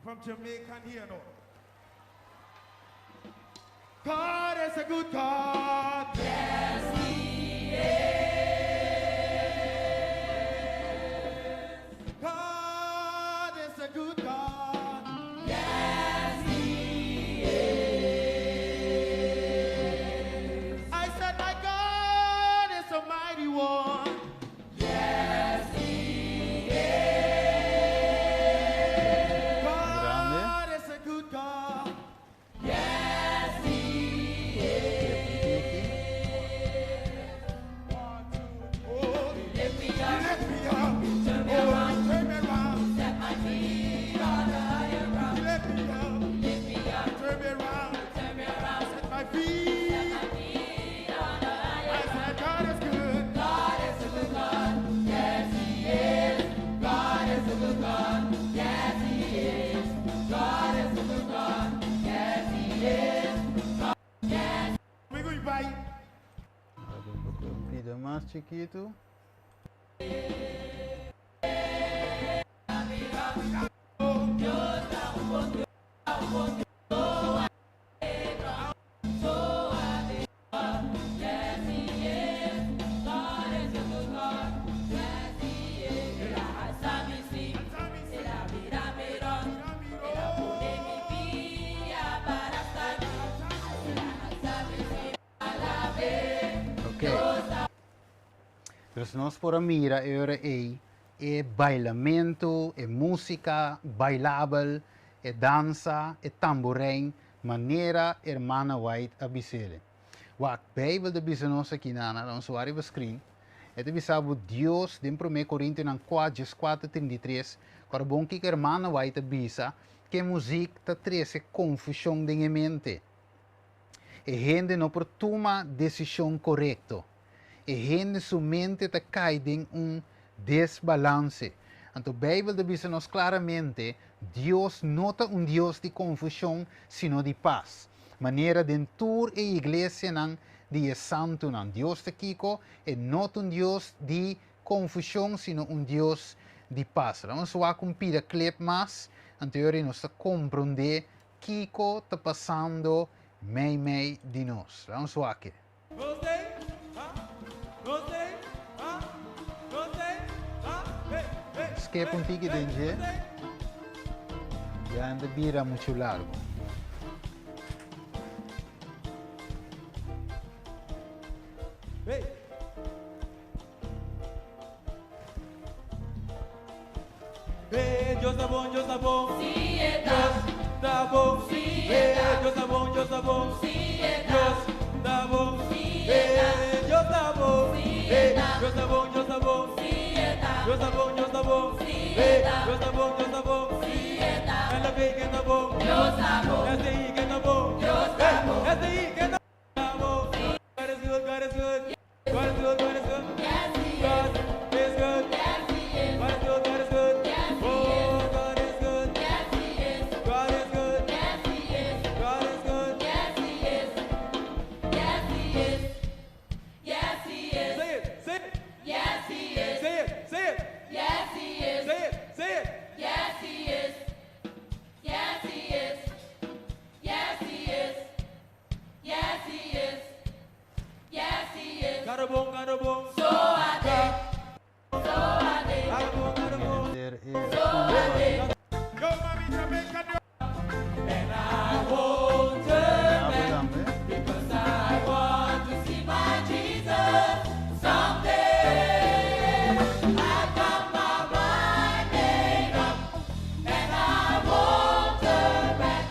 from Jamaican here, no. God is a good God. Yes, He is. God is a good God. más chiquito. Ok. Pues nós por mira agora é bailamento, é música bailável, é dança, é tamborim, maneira hermana White abisele. Wak Bijbel de bisa nós aqui na nossa área do screen. É de bisa o Deus de 1 Coríntios 4, 4, 33, para bom que hermana White abisa que música ta trece confusão de mente. E gente não por toma decisão correta. E gente sua mente ta cai em desbalance. Então, a Bíblia diz nos claramente, Deus não é Deus de confusão, sino de paz. Maneira de tur e igreja não de santo não. Deus te kiko é não Deus de confusão, sino Deus de paz. Vamos lá com pida clip mais, anterior nós compreender kiko está passando meio de nós. Vamos lá aqui. Gostei? Gostei? Gostei? Hey, hey. Skip um tique de já anda bira muito largo. Hey. Hey, Deus tá bom, Deus tá bom. Sim, é Deus tá bom. Sim, Hey, é Deus tá bom, Deus tá bom. Sim, é Deus tá bom. Sim, Hey, Deus tá bom. Sim, Hey, é Deus tá bom, Deus tá bom. Sim, é Deus tá bom, Deus tá bom. Sim, Hey, é Deus tá bom, Deus tá bom. Sim, é Ela vem que tá bom. Deus tá bom. Essa aí que tá bom. Deus tá bom. Essa aí que tá bom. God is good, God is good. God is good, God is good. Yes, he God is good. Yes, he is. God is good, God is good. Yes, he Oh, God is good. Yes, he is. God is good. Yes, he is. God is good. Yes, he is. Yes, he is. Yes, he is. Say it, say it, Yes, he is. say it, say it, Yes, he is. say it, say it. Yes, he is. Yes, he is. Yes, he is. Yes, he is. Yes, he is. Got a boom, got a boom. So I did. So I did. Got a boom, got a boom. Er So I did. Yo, mami, Jamaica, And I won't turn back because I want to see my Jesus someday. I got my mind made up, and I won't turn back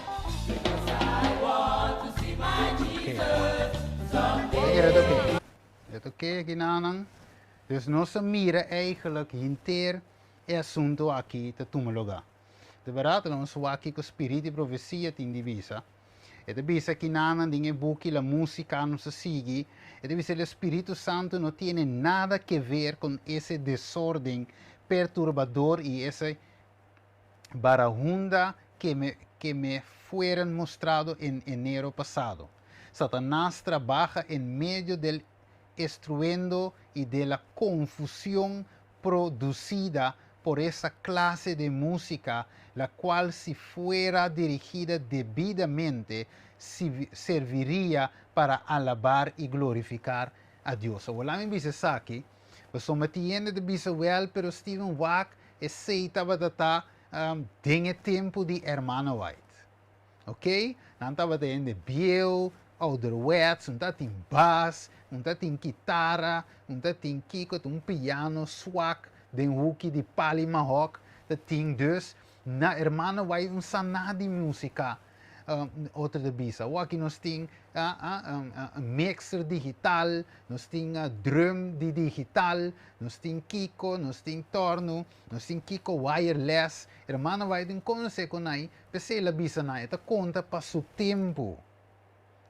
because I want to see my Jesus someday. Kijk, dat oké. Dat oké, ginanang. Dus nossa mira eigenlijk hinter é assunto aqui te tumaloga. De verdade, nós aqui com espírito e profecia tem divisa. E de visa que nana dinhe buki la música não se sigue. E de visa o Espírito Santo não tem nada que ver com esse desordem perturbador e essa barahunda que me fueron mostrado em enero passado. Satanás trabaja en medio del estruendo y de la confusión producida por esa clase de música, la cual si fuera dirigida debidamente, serviría para alabar y glorificar a Dios. So, wala mi bisa sa aquí, pues sometiendo de bisa well, pero Stephen Wack es seita batata dinge tempo de hermano White. Ok? Nanta batayen de biel, ouderwets, não tem bass, não tem guitarra, não tem kiko, um piano, swak, den hoekje die pali mahok, dat ting dus, na hermano White um sana de música, outra de bisa. Aqui nós tem mixer digital, nós tem drum de digital, nós tem kiko, nós tem torno, nós tem kiko wireless. Hermano White não conhece com aí, pensei la bisa na, esta conta para seu tempo.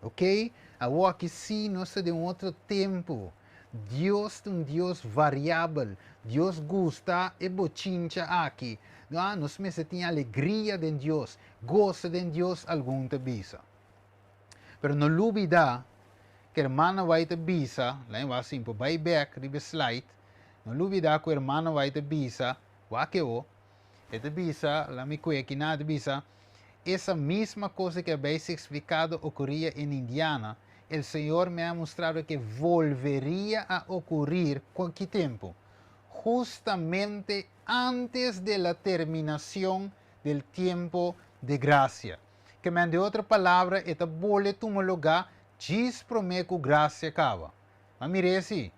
Ok? Aqui sim, nós de outro tempo. Deus é Deus variável. Deus gosta e bochincha aqui. Nós mesmos temos alegria de Deus, gosto de Deus algum te bisa. Pero não olvida que hermana vai te bisa, lá em assim, por vai back, ribe slide, não duvida que hermana vai te bisa, que o, te bisa, lá me cuia que nada bisa, essa mesma coisa que habéis explicado ocorria em Indiana, o Senhor me ha mostrado que volveria a ocorrer com que tempo? Justamente antes de la terminación del tiempo de gracia. Que me de outra palavra, esta bole toma lugar, diz prometo gracia acaba. Mas mire assim,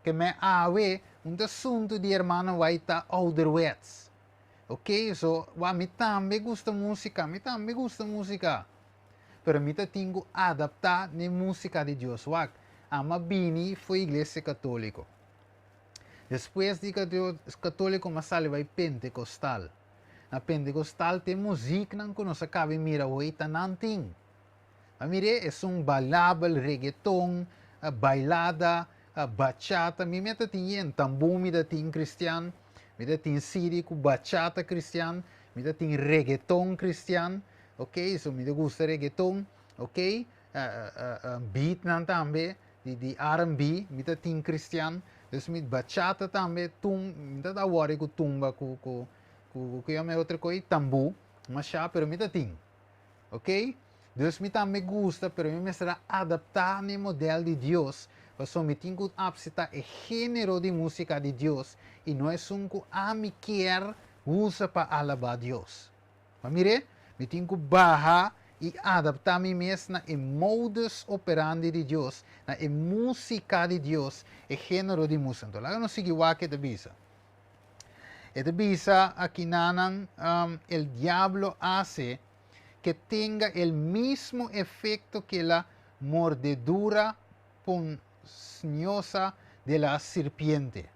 que me ave um assunto de hermano vai estar ouderwets. Ok, so, me também gusta música, pero me tenho adaptar na música de Deus. Ama bini foi igreja católica. Depois de católico, mas sale vai pentecostal. Na pentecostal tem música não conosco cabe mira hoje tá nanting. A mire é balabel, reggaeton, bailada, bachata. Me meta tinha tambor me da tin cristiano, me da tin siri com bachata cristiano, me da tin reggaeton cristiano. Ok, so me da gusta reggaeton, ok? Beat nan também de R&B, me da tin cristiano. Dus met bachata também, dat agora com tumba, com que é outra coisa, tambu, mas já, pero me tem, ok? Dus me também gusta, pero me será adaptar no modelo de Deus, para me tenho que aceitar o gênero de música de Deus e não é um que a me quer usa para alabar Deus. Mas mire, me tenho que barrar e adaptar me mesmo na modus operandi de Deus, na música de Deus, e gênero de música. Então, lá não sigue o que te bisa. E te bisa aqui nanan, el diablo hace que tenga el mismo efecto que la mordedura ponzosa de la serpiente.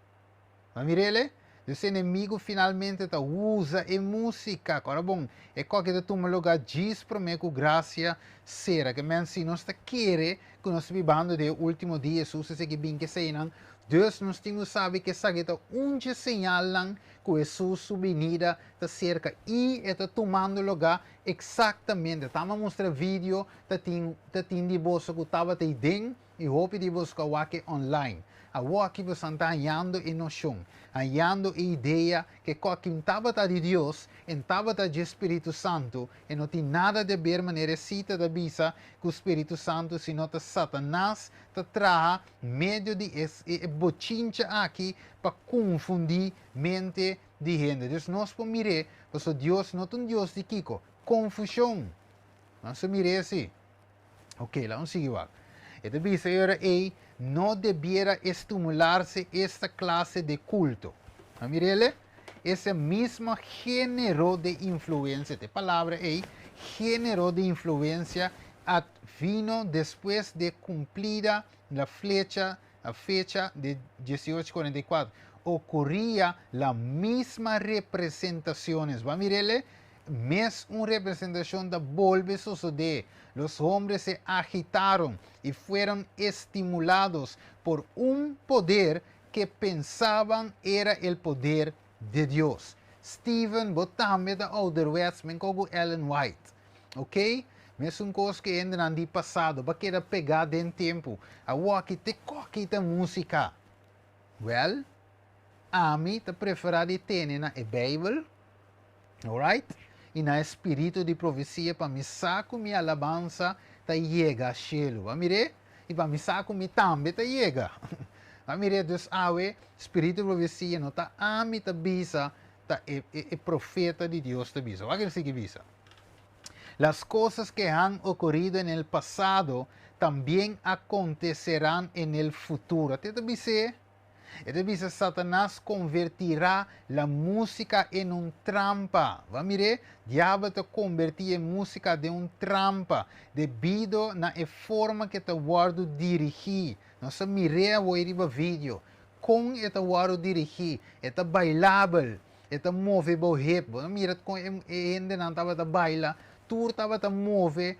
¿Va mirele? Os inimigos finalmente usa a música. Agora, bom, é qualquer toma lugar diz para mim com graça será que men se nós quer que nós vivamos de último dia, Jesus se que bem que seiam, Deus nós temos sabe que sabe onde señalan que Jesus sua venida está cerca e está tomando lugar exatamente. Estamos mostrando vídeo da tem de bolsa que estava te dentro e hope de buscar aqui online. A que você está hallando em noção, hallando a ideia que qualquer estava de Deus, estava de Espírito Santo, e não tem nada a ver maneira cita da bisa com o Espírito Santo, senão que Satanás te traz meio de bochincha aqui para confundir mente de gente. Então, nós podemos mirar, porque Deus não é um Deus de Kiko, confusão. Nós mirar assim. Ok, lá vamos seguir. Esta bisa era no debiera estimularse esta clase de culto. Mirele, ese mismo género de influencia, de palabra género de influencia vino después de cumplida la fecha de 1844. Ocurría la misma representaciones. ¿Va mirele? Mes una representación de volve a suceder. Los hombres se agitaron y fueron estimulados por un poder que pensaban era el poder de Dios. Stephen Botame da ouderwets, men como Ellen White. Ok? Mas coisa que ainda não passado, para que pegar dentro tempo. A que te coquita música. Well, a mim te preferir ter na Bíblia. Alright? E na espírito de profecia para me saco minha alabança ta chega a cielo. Va mire? E para me saco me também ta chega. Va mire? Dus awe espírito de profecia não ta ami ta bisa ta e profeta de Deus ta bisa. Va que sigue bisa. Las cosas que han ocurrido en el pasado también acontecerán en el futuro. ¿Te dice? Entonces Satanás convertirá la música en un trampa. ¿Va mire? Diablo te convertirá en música de un trampa debido a la forma que te guardo dirigir. No se mire a ver el vídeo. Con este guardo dirigir, este bailable, este movable hip. No mira con gente não estava a bailar. Tu estava a mover,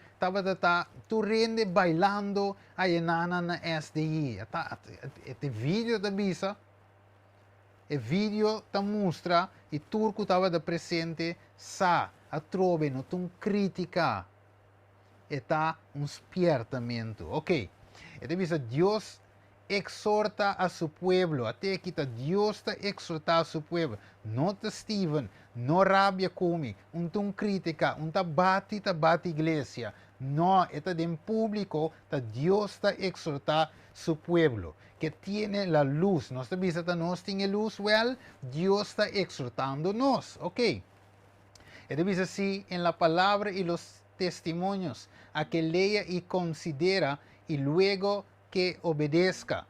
tu rende bailando aí na SDI. Este vídeo da bisa, o vídeo te mostra e turco estava presente, sa a trove, não tu crítica, está um espiertamento. Ok, Ito bisa Dios exhorta a su pueblo. Até kita Dios está exhorta a su pueblo. No ta Steven, no rabia comic, tung crítica, ta bati iglesia. No, esta en público, ta Dios está exhorta su pueblo, que tiene la luz. Nos bisa ta nos tiene luz, well, Dios está exhortándonos, ok. Esta bisa así en la palabra y los testimonios, a que lea y considera y luego que obedezca.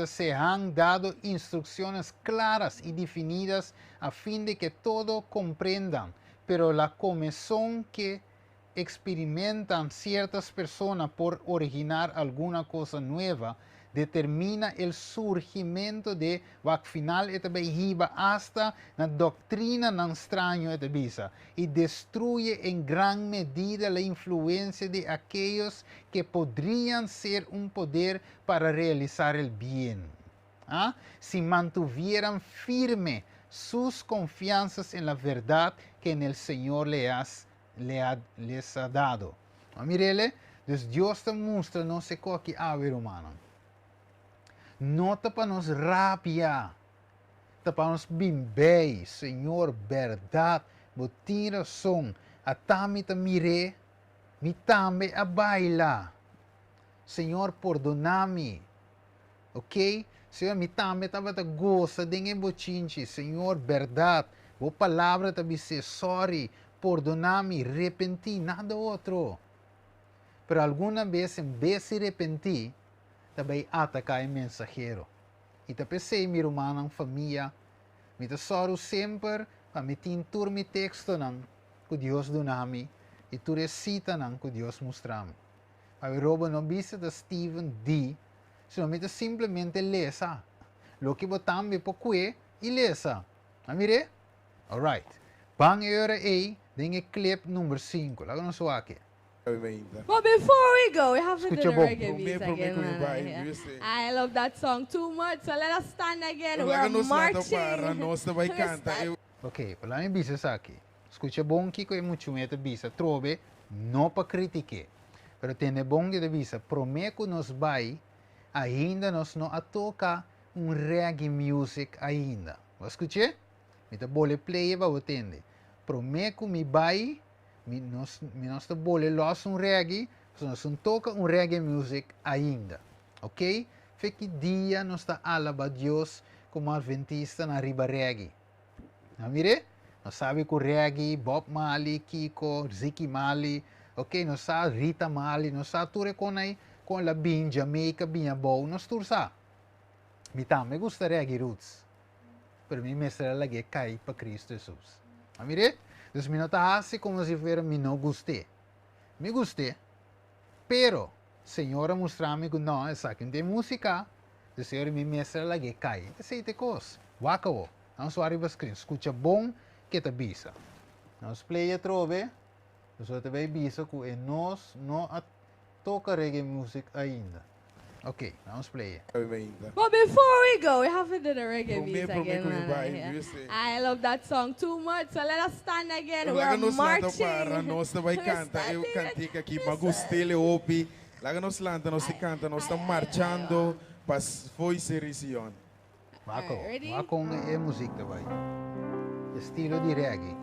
Se han dado instrucciones claras y definidas a fin de que todo comprendan, pero la comezón que experimentan ciertas personas por originar alguna cosa nueva determina el surgimiento de wat final hasta la doctrina nan extraño y destruye en gran medida la influencia de aquellos que podrían ser un poder para realizar el bien. ¿Ah? Si mantuvieran firme sus confianzas en la verdad que en el Señor les ha dado. Mirele, Dios te muestra no sé qué que haber humano. No te panos rabia, te panos bimbei, Senhor, verdade, botin razão, a tami te mire, mi tambe a baila. Senhor, perdona-me, ok? Senhor, mi tambe tava te gosta, dengue bochinchi, Senhor, verdade, bo palavra te dice, sorry, perdona-me, arrepenti, nada outro. Pero alguna vez, en vez de arrepentir, também atacar o mensageiro. E também sei, minha irmã, na família, me tesoro sempre, para me tintur mi texto nang, que Deus donami, e tu recita nang, que Deus mostrami. Para roba não bisa da Stephen D, sino me simplesmente lesa. Lo que botam me poque e lesa. Amire? Alright. Bang eure aí, dengue clip número 5. Laga no aqui. But before we go, we have to do the Escucha bom. reggae beats again, man. Yeah. I love that song too much, so let us stand again. We're marching. Ok, wala may bisa sa akin. Escucha bom que é muito meta bisa. Trove, não para criticar. Pero tiene bom que bisa. Prometo nos vai, ainda nos não atoca reggae music ainda. Escuche? Mita bole play ba otende. Prometo mi vai, nós bole los reggae, nós toca reggae music ainda. Ok? Feki dia nós alaba Deus como adventista na riba reggae. Mire? Nós sabe que o reggae, Bob Marley, Kiko, Ziggy Marley, ok? Nós sabe Rita Marley, nós sabe tudo com a bin Jamaica, binha boa, nós tudo sabe. Me gusta reggae roots. Pero mi mestra lagi cai para Cristo Jesus. Mire? Então, me nota assim como se fosse me não gostei. Me gostei, pero Senhora mostrou-me que não, é só que tem música. O Senhor me mestra lagi cai. Esse é coisa. Wakawo. Não só arriba screen. Escucha bom que te bisa. Nós play a trove. Nós também bisa que nós não toca reggae music ainda. Ok, vamos play. But before we go, we have to do the reggae beats again, man. Yeah. I love that song too much, so let us stand again. We're marching. Nós vai cantar, eu cantiga aqui, magustele opi. Laga nos lanta, nós se canta, nós estamos marchando para foi serição. Wako, Ready? wako é música também. Estilo de reggae.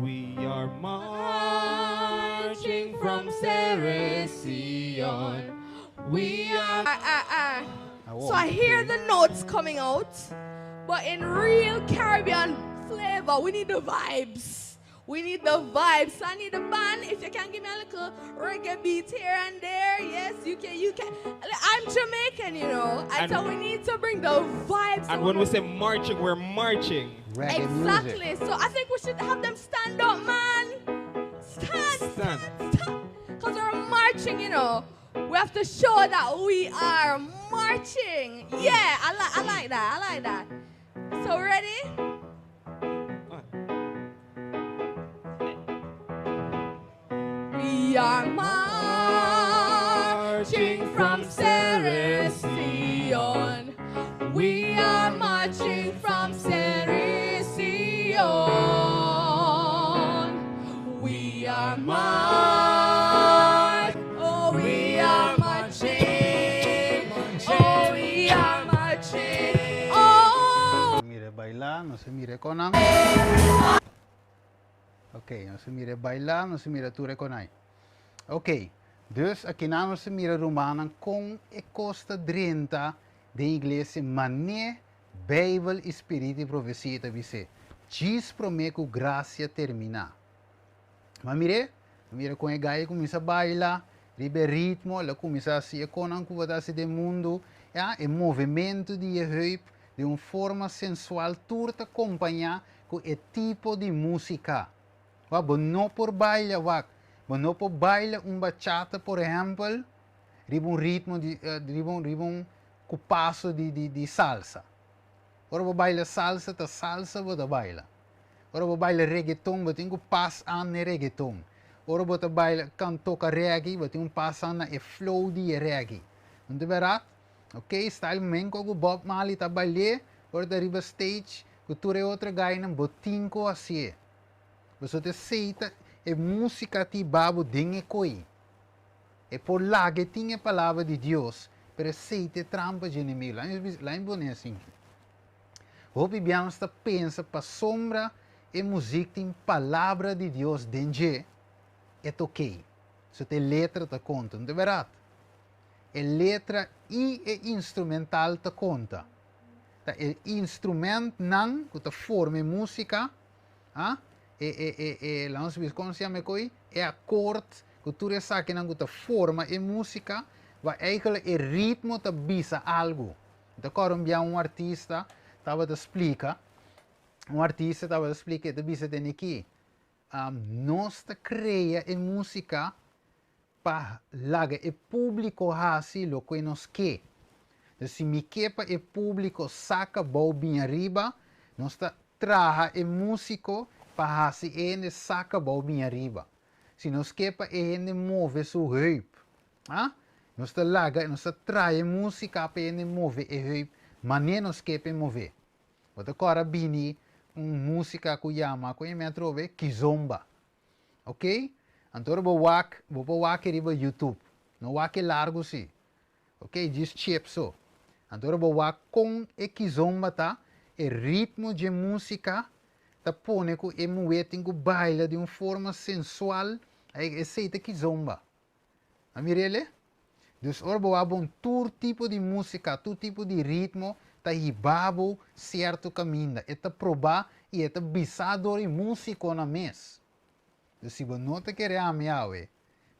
We are marching from Ceresion. We are. So I hear the notes coming out, but in real Caribbean flavor, we need the vibes. We need the vibes. So I need a band. If you can give me a little reggae beat here and there, yes, you can. I'm Jamaican, you know. And so we need to bring the vibes. And when we say marching, we're marching. Reggae Exactly. music. So I think we should have them stand up, man. Stand. Because we're marching, you know. We have to show that we are marching. Yeah, I like that. I like that. So ready? We are marching from Ceresion. We are marching from Ceresion. We are marching. mira conang. Ok, nós mira bailar, nós mira tu reconai. Ok, dus aqui nós mira romana com e costa 30 de igreja mané Bijbel, Espírito e Profecia te dice. Diz prometo graça terminar. Mas mira com a gaia começa a bailar, ribe ritmo, ela começa a se conang com o de mundo, ja, e movimento de heup de uma forma sensual, turta acompanhar com o tipo de música. Não por bailar, não por bailar bachata, por exemplo, ribe ritmo de, ribe com passo de salsa. Ora vou bailar salsa, ta salsa vou baila. Ora vou bailar reggaeton, vou ter um passo an reggaeton. Ora vou bailar toca reggae, vou ter um passo an e flow de reggae. Não é verdade? Ok, style menko go Bob Marley ta baile, ora da riba stage, que tu é outra gaina, botinco assim. Você te aceita e música ti babo dinge coi. E por lá que tinha a palavra de Deus, para aceita trampa de inimigo. Lá em Boné assim. Hope biamos ta pensa pa sombra e música tem palavra de Deus dentro é ok. Você tem letra ta conta, não é verdade? E letra e instrumental ta conta. O instrumento não que ta forma música, lá como se chama coi? É acorde que tu sabe que ta forma e música, vai eigenlijk o ritmo ta bisa algo. Então, quando um artista estava a explicar, te bisa de aqui, nós cria em música para laga e público assim lo que nos quer. Então, se me quepa e público saca bom bem arriba, nós traja e músico para assim ele saca bom bem arriba. Se nos quepa e ele move su heup, nós laga, nós trai música para ele move e heup, mas nem nos quepa mover. Outra coisa bini música que chama, que me trove kizomba. Ok? Então vou wak riba YouTube. Não wak largo sim. Ok? Diz chip so. Então vou wak com e kizomba tá, e ritmo de música tá pone com e moeting com baila de uma forma sensual, e seita kizomba. Amirele? Dus ora vou abon todo tipo de música, todo tipo de ritmo, tá hibabo certo caminho, e tá provar e tá bisador e músico na mes. Dus se você não te quer ameaçar,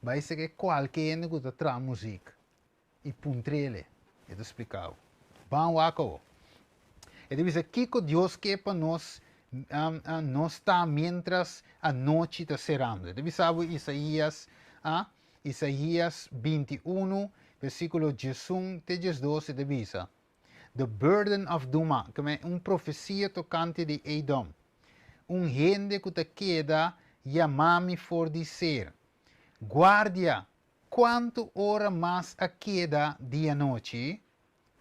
vai ser que qualquer um que traz música e puntrele, e te explicava. Vamos acá. E diz aqui que Deus quer para nós, nós está mientras a noite está cerrando. Diz sabe Isaías 21, versículo 11 até 12, diz: The burden of Duma, que é profecia tocante de Edom. Gente que te queda chamar-me por dizer: Guardia, quanto hora mais a queda dia-noite?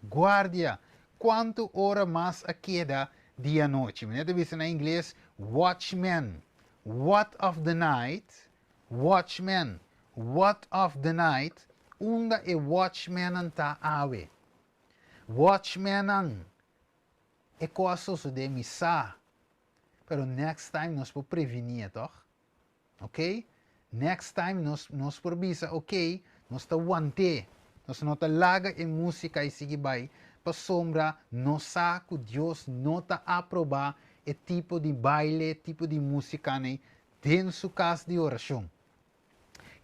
Guardia, quanto hora mais a queda dia-noite? Deve dizer em inglês: Watchman, what of the night? Watchman, what of the night? Unda e watchman anta awe. Watchman é coisa de missa. Pero next time nós podemos prevenir, toch? Ok? Next time nós podemos ok, nós está wante, nós não está laga em música e sigue vai, para sombra, nós sabe que Deus não está aprovar o tipo de baile, tipo de música, né? Dentro sua casa de oração.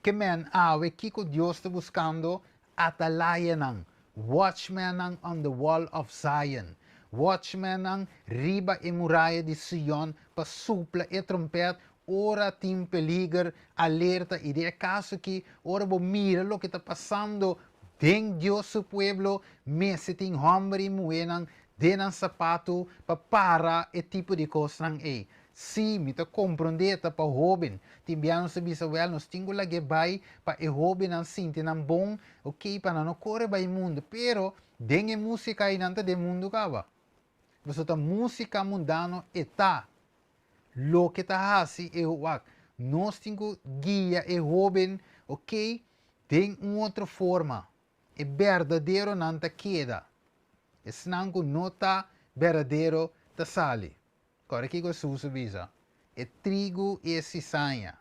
Que men awe que Deus está buscando atalaya nang, watchman nang on the wall of Zion. Watchman nang riba e muralha de Sion, para supla e trompete, ora tim peligro, alerta, e de caso que, ora bo mira lo que está passando, den Dios su pueblo, mese ting hombre e mulher nang, denan sapato, para e tipo de coisa nang e. Si, me ta compreender ta pa hoben, timbiano sa bisawel, nos tingo lagi bay, pa e hoben ang sinti ng bom, ok, pa na no kore bay mundo, pero, denge musika inanta de mundo kaba. Basta ta música mundano eta. Lo que ta hasi e wak. Nós tingo guia e hoben, ok? Tem outra forma. E verdadeiro não ta queda. E snango nota verdadeiro ta sali. Agora que Jesus avisa. É trigo e cisanha.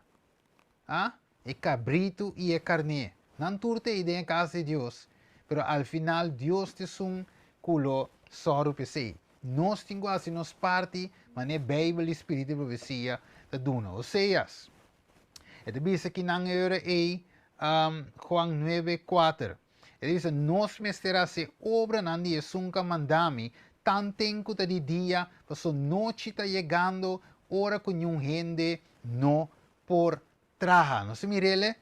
É cabrito e é carne. Não turte ideia em casa de Deus. Pero al final Deus te sun culo soro pese. Nós temos assim nos parte, mas é Bíblia, Espírito e profecia da duna. Oséias. Ito bisa que não era Juan 9:4. Ito bisa, nos mestera se obra não dia sunca mandami, tan tempo de dia, paso noche está chegando, hora com um gente no por traja. Não se mirele?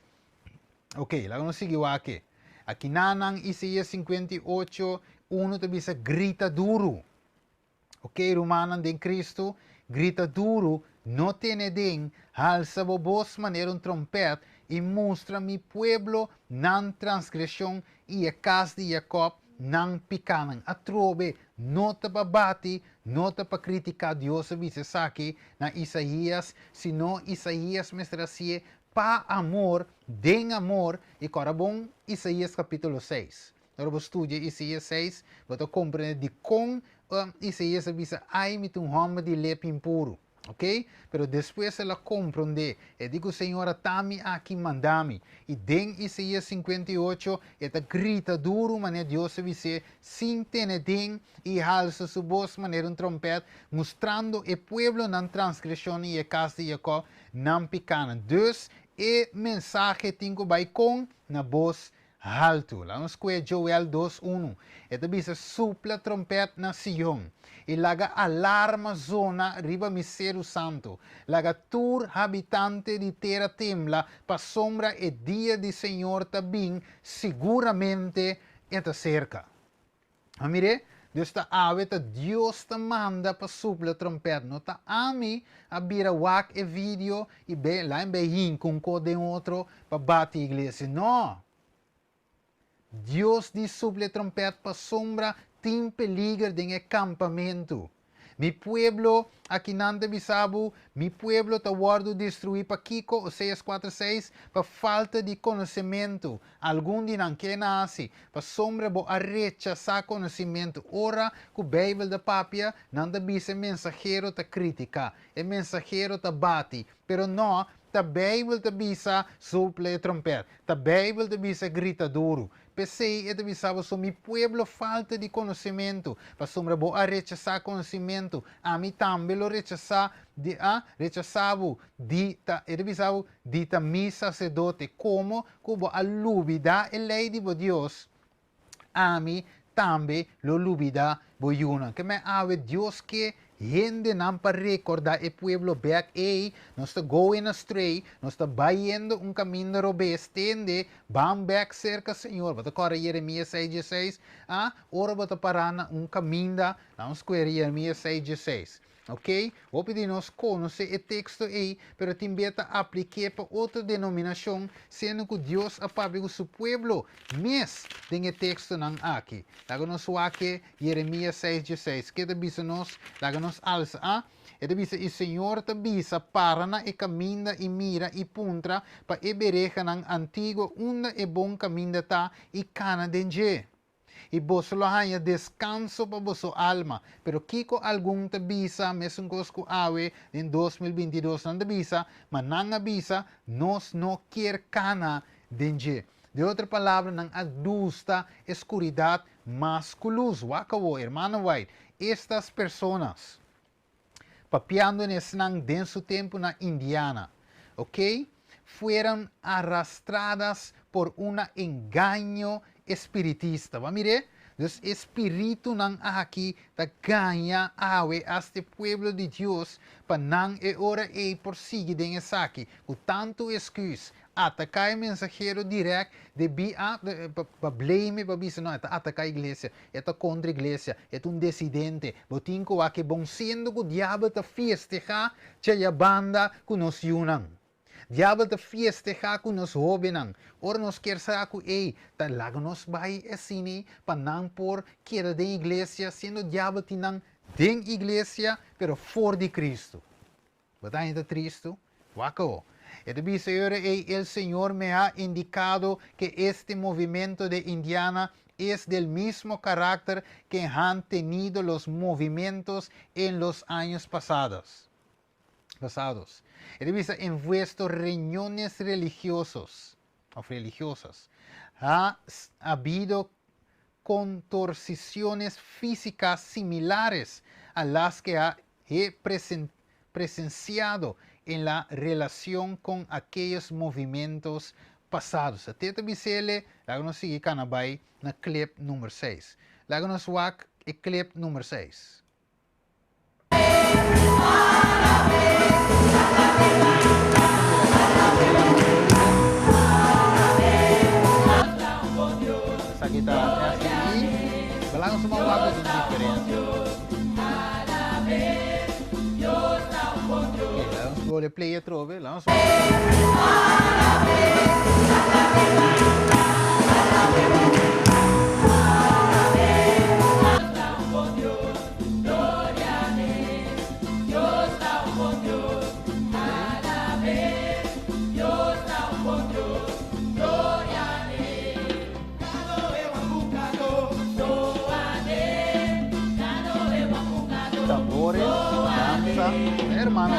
Ok, lá vamos seguir aqui. Aqui nanang Isaías 58, uno te bisa grita duro. Ok, Romanan de Cristo, grita duro, no tiene den, alza voz maneira un trompet, y mostra mi pueblo nan transgresión, y a casa de Jacob nan picanan. A trove, no te babati, no te pa criticar Dios, dice Saki, na Isaías, sino Isaías me trazie pa amor, den amor, y corabon Isaías capítulo 6. Agora você estuda Isaías 6, você compreende de como Isaías avisa, ai, me um homem de lepe impuro. Ok? Pero depois ela compreende, e digo, Senhor, tami aqui mandami. E den Isaías 58, ela grita duro, maneira Deus avisa, sin tene den, e alça sua voz, maneira um trompete, mostrando o pueblo na transgressão e a casa de Jacob não picana. Dus, e mensagem tingo vai com na voz alto. Lá nos que Joel 2:1. Ito bisa supla trompet na Sion. Ilaga alarma zona riba misero santo. Laga tur habitante di terra tembla pa sombra e dia di Senhor tabing seguramente eta cerca. Amire? Deus ta ave ta Deus ta manda pa supla trompet. No ta ami abira wak e video e be lá em behin com de outro pa bate igreja. No. Deus diz suple trompete para sombra, tem peligro de acampamento. Mi pueblo, aqui nante bisabu, mi pueblo ta guardo destruir para Kiko, Oséias 4:6, para falta de conhecimento. Algum dia não quer nascer, para sombra bo a rechazar conhecimento. Ora, que o Bíblia da papia, não da bisa mensageiro ta critica, é mensageiro ta bate, pero não, ta Bíblia ta bisa suple trompete, ta Bíblia ta bisa grita duro. Pensei, ito bisaba, so mi pueblo falta de conhecimento. Para sombra bo a rechazar conhecimento. A mim também lo rechazar, rechazavo, ito bisaba, dita mi sacerdote, como cubo a lubida e lei de bo Dios. A mim também lo lubida bo yuna. Que me ave Dios que gente não para recordar o pueblo back não está going astray, não está bayendo caminho robês, tende, bam back cerca, Senhor. Bata cora Jeremias 6:16, ora bata parana caminho da, não escolher Jeremias 6:16. Ok? Vou pedir nós conhecer o texto aí, pero também aplicar para outra denominação, sendo que Deus apaga o seu pueblo, mas tem o texto não aqui. Laga nós aqui, Jeremias 6:16. Que te bisa nós, laga nós alça, e te bisa, o Senhor te bisa para na e caminho e mira e puntra, para e bereja ng antigo, una e bom caminho ta e cana denje. E vos lo hanya descanso para vosso alma. Pero kiko algum te bisa, mesmo cosco awe, em 2022 não te bisa, mas não bisa, nos no quer cana denje. De outra palavra, não adusta escuridade masculus. Wakawo, hermano White, estas personas, papiando nesse denso tempo na Indiana, ok? Fueron arrastradas por engaño espiritista. Va mire, dus espíritu nang aqui ta ganha awe este pueblo de Dios pa nang e ora e porsigue den esaki. O tanto excuse atacai mensagero direct de bi pa blame pa bisa no atacai iglesia, eta contra iglesia, et un decidente. Botinko wa que bon siendo ko diabo ta festeja cha banda ku nos yunang. Diabo te festeja com nos jovenang. Ora nos quer saco ta lago nos vai sini panang por queda de iglesia, sendo diabo tinang den iglesia, pero for de Cristo. Batalha de Cristo, wako. El Señor me ha indicado que este movimiento de Indiana es del mismo carácter que han tenido los movimientos en los años pasados. En vuestras reuniones religiosas ha habido contorsiones físicas similares a las que he presenciado en la relación con aquellos movimientos pasados. Até bisele, láganos sigue canabay na clip número 6. Láganos wak e clip número 6. Essa guitarra é assim, balagam só uma wak de diferença. Vamos vou play trove, vamos. Tambores, danza, hermano,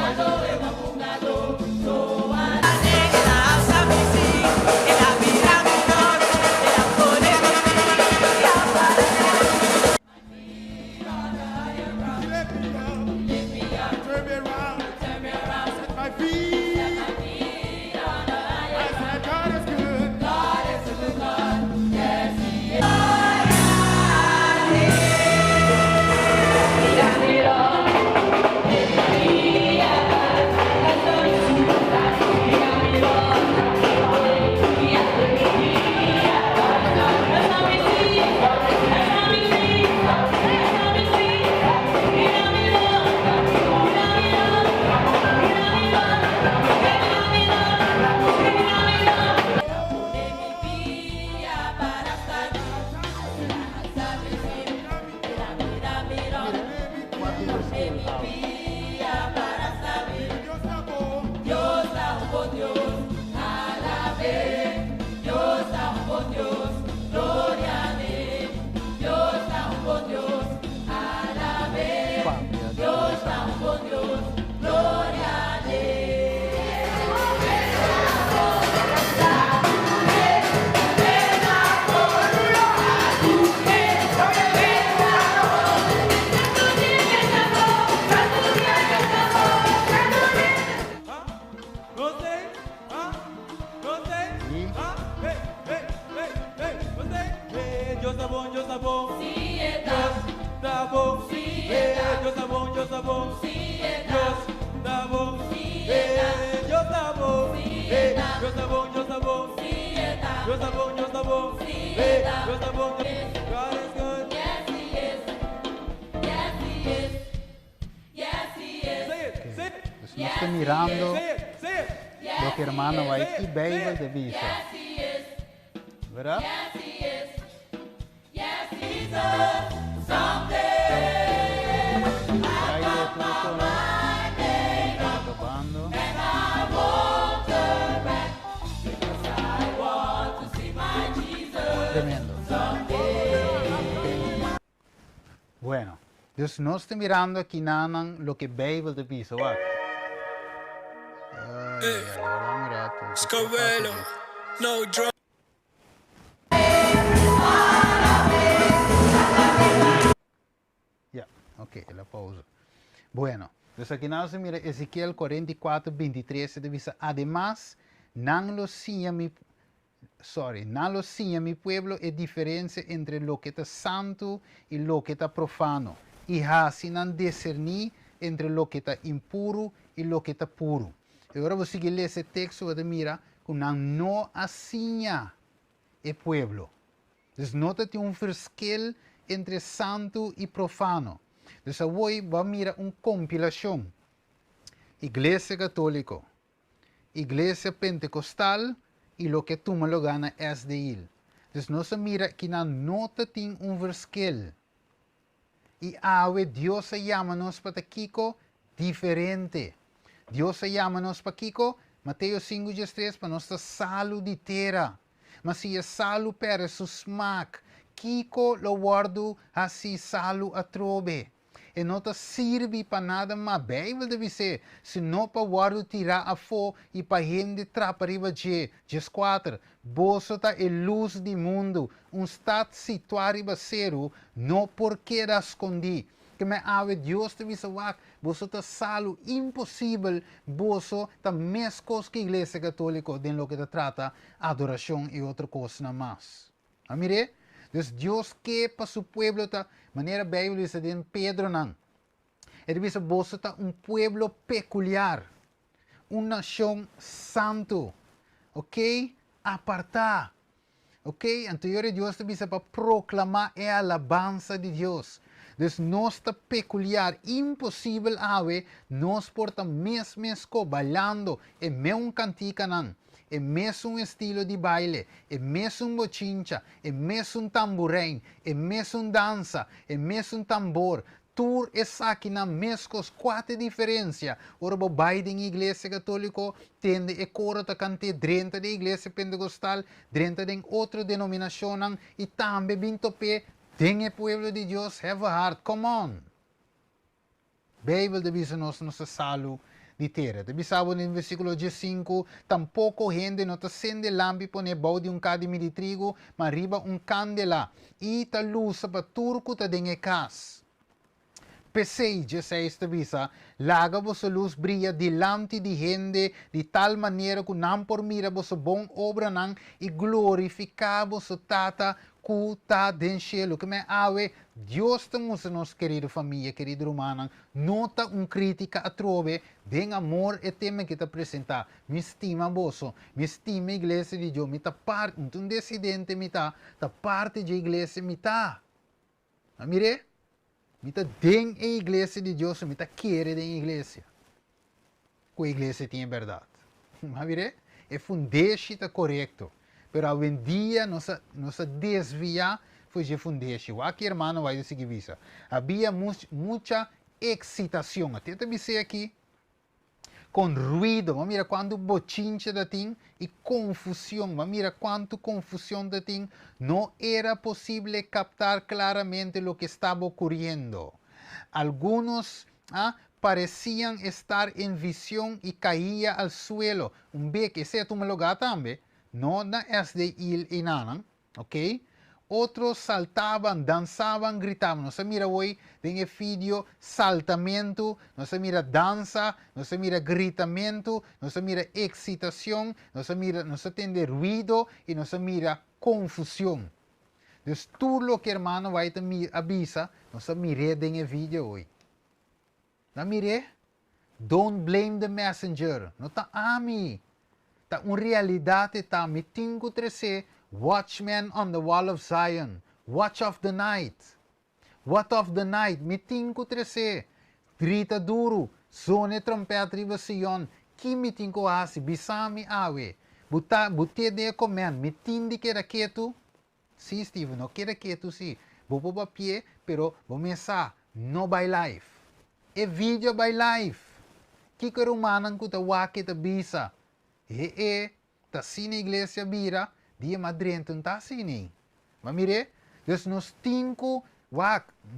No estoy mirando lo que hermano va y Bible de visa. ¿Verdad? Tremendo. Bueno, Dios no está mirando aquí nada lo que Bible de visa. Scovelo, no drama. Ya, ok, la pausa. Bueno, entonces aquí nada se mira Ezequiel 44, 23, se dice, además, nan lo siña mi pueblo es diferencia entre lo que está santo y lo que está profano. Y así nan discernir entre lo que está impuro y lo que está puro. E agora você que lê esse texto, você mira que não asigna o povo. Então, nota tem verschil entre santo e profano. Então, hoje vamos mirar uma compilação. Igreja Católica, Igreja Pentecostal e o que toma lugar na SDI. Então, nós mira que na nota tem verschil. E Deus chama-nos para Kiko diferente. Dios se llama nos pa Kiko Mateus 5:3 para nós salo de terra. Mas se é salo para su smack, kiko lo guardo assim salo a trobe. E não te serve para nada, mas a Bíblia deve ser, se não para guardo tirar a fo e para gente trapa riba de 4. Bolso tá é luz do mundo, estado situado riba zero, não porque da escondi. Que me ave Deus te visa wak, bolso tá salo impossível, bolso tá mescos que a igreja católica den lo que te trata, adoração e outra coisa na mais. Amire? Dus Deus que para su pueblo ta, maneira Bíblia diz em Pedro não. Ele diz bolso ta pueblo peculiar, nação santo, ok? Apartar, ok? Anterior Deus te diz para proclamar a alabança de Deus. Dus nós está peculiar, impossível ave, nós porta mesco bailando, e mesmo cantica não. É mesmo estilo de baile, é mesmo bochincha, é mesmo tamborim, é mesmo dança, é mesmo tambor. Tur é aqui na mescos quatro diferença. Ora, o baile em igreja católica tende e coro ta cante dentro da igreja pentecostal, dentro de outra denominação, e também binto pe, tem o pueblo de Deus, have a heart, come on. Bíblia deve nos salo de terra. Deve saber no versículo 15, tampouco gente não te acende lampi pone bau de cadime de trigo, mas riba candela, e ta luz para turco ta dengue cas. P6, 16 te visa, laga vossa luz brilha delante de gente de tal maneira que não por mira vossa bom obra não e glorificar vossa tata que está den cielo. Que me ave, Deus temos nos querido família, querido romano, nota crítica a trove, den amor e tema que te apresentar. Me estima vosso, me estima a igreja de Deus, me ta parte, um decidente me ta parte da igreja me ta. Amire? Mita den a igreja de Deus, mita querer den igreja. Que a igreja tem verdade. Mavire? É fundeixe está correto. Pero hoje em dia, nossa desvia foi de fundeixe. O aqui, irmão, vai seguir visa. Havia muita excitação. Até te dizer aqui, com ruído. Mira quanto bochincha da tem e confusão. Mira quanto confusão da tem. Não era possível captar claramente o que estava ocorrendo. Alguns pareciam estar em visão e caía ao suelo. Beque, esse é um lugar também. Não na de il inanan, ok? Outros saltavam, dançavam, gritavam. Não se mira hoje, tem vídeo, saltamento, não se mira dança, não se mira gritamento, não se mira excitação, não se tem ruído e não se mira confusão. Então, tudo o que hermano vai te avisa, não se mire em vídeo hoje. Não mire? Don't blame the messenger. Não está a mim. Tá uma realidade tá me tingo trece watchman on the wall of Zion, watch of the night. What of the night? Me tingo trece grita duro, zone trompeta riba Sion, que me tingo asi bisami awe. Butte de comer, me tindi que era quieto. Sim, Steve, não queda quieto sim. Vou pôr pie, pero vou começar no by life. E vídeo by life. Que que rumanan ko ta wake ta bisa. Ta sini igreja vira, dia madrento ta sini. Mas mire, dus nos tinko,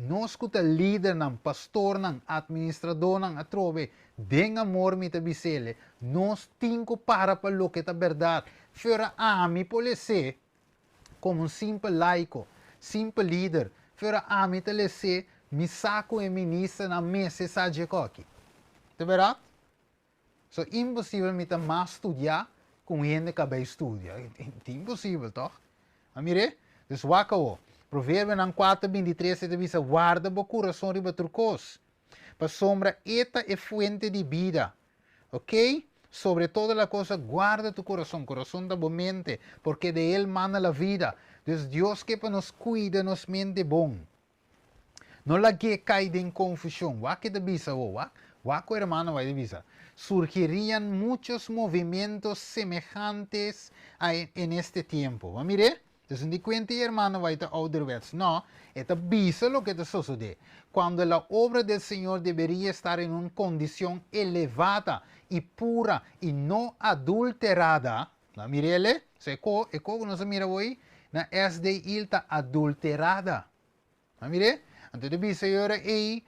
nos kuta líder ng pastor ng administrador ng atrobe, den amor mi ta bisele, nos tinko para palo que ta verdade. Fora ami polese, como simple laico, simple líder, fora ami ta lese, mi saco e ministra na mesa sa jekoki. Tá verdade? So, impossível me mais estudar com gente que vai estudar. É impossível, toch? Amire? Dus wakawo. Provérbio 4:23 te diz, guarda o coração riba turcos. Para sombra, esta é fuente de vida. Ok? Sobre toda a coisa, guarda tu coração da boa mente, porque de ele mana a vida. Dus Deus que para nos cuida, nos mente bom. Não lagi cai em confusão. Waki te bisa, wako hermano vai te bisa. Surgirían muchos movimientos semejantes en este tiempo. Mire, Entonces, no cuenta, hermano, va a estar ouderwets. No, esto avisa lo que te sucede. Cuando la obra del Señor debería estar en una condición elevada y pura y no adulterada. ¿La mirele? ¿Eco no se mira hoy? Na es de ilta adulterada. ¿La mire? Entonces, dice ahora ahí,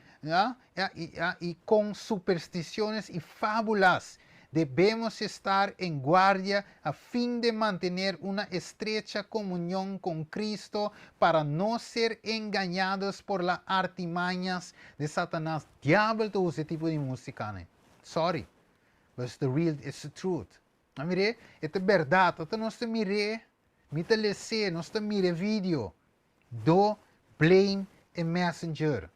y con supersticiones y fábulas. Debemos estar en guardia a fin de mantener una estrecha comunión con Cristo para no ser engañados por las artimañas de Satanás. Diablo todo ese tipo de música. Sorry, but it's the truth. Mire, esta es verdad. Esta no se mire, mita lese, no se mire video. Do blame a messenger.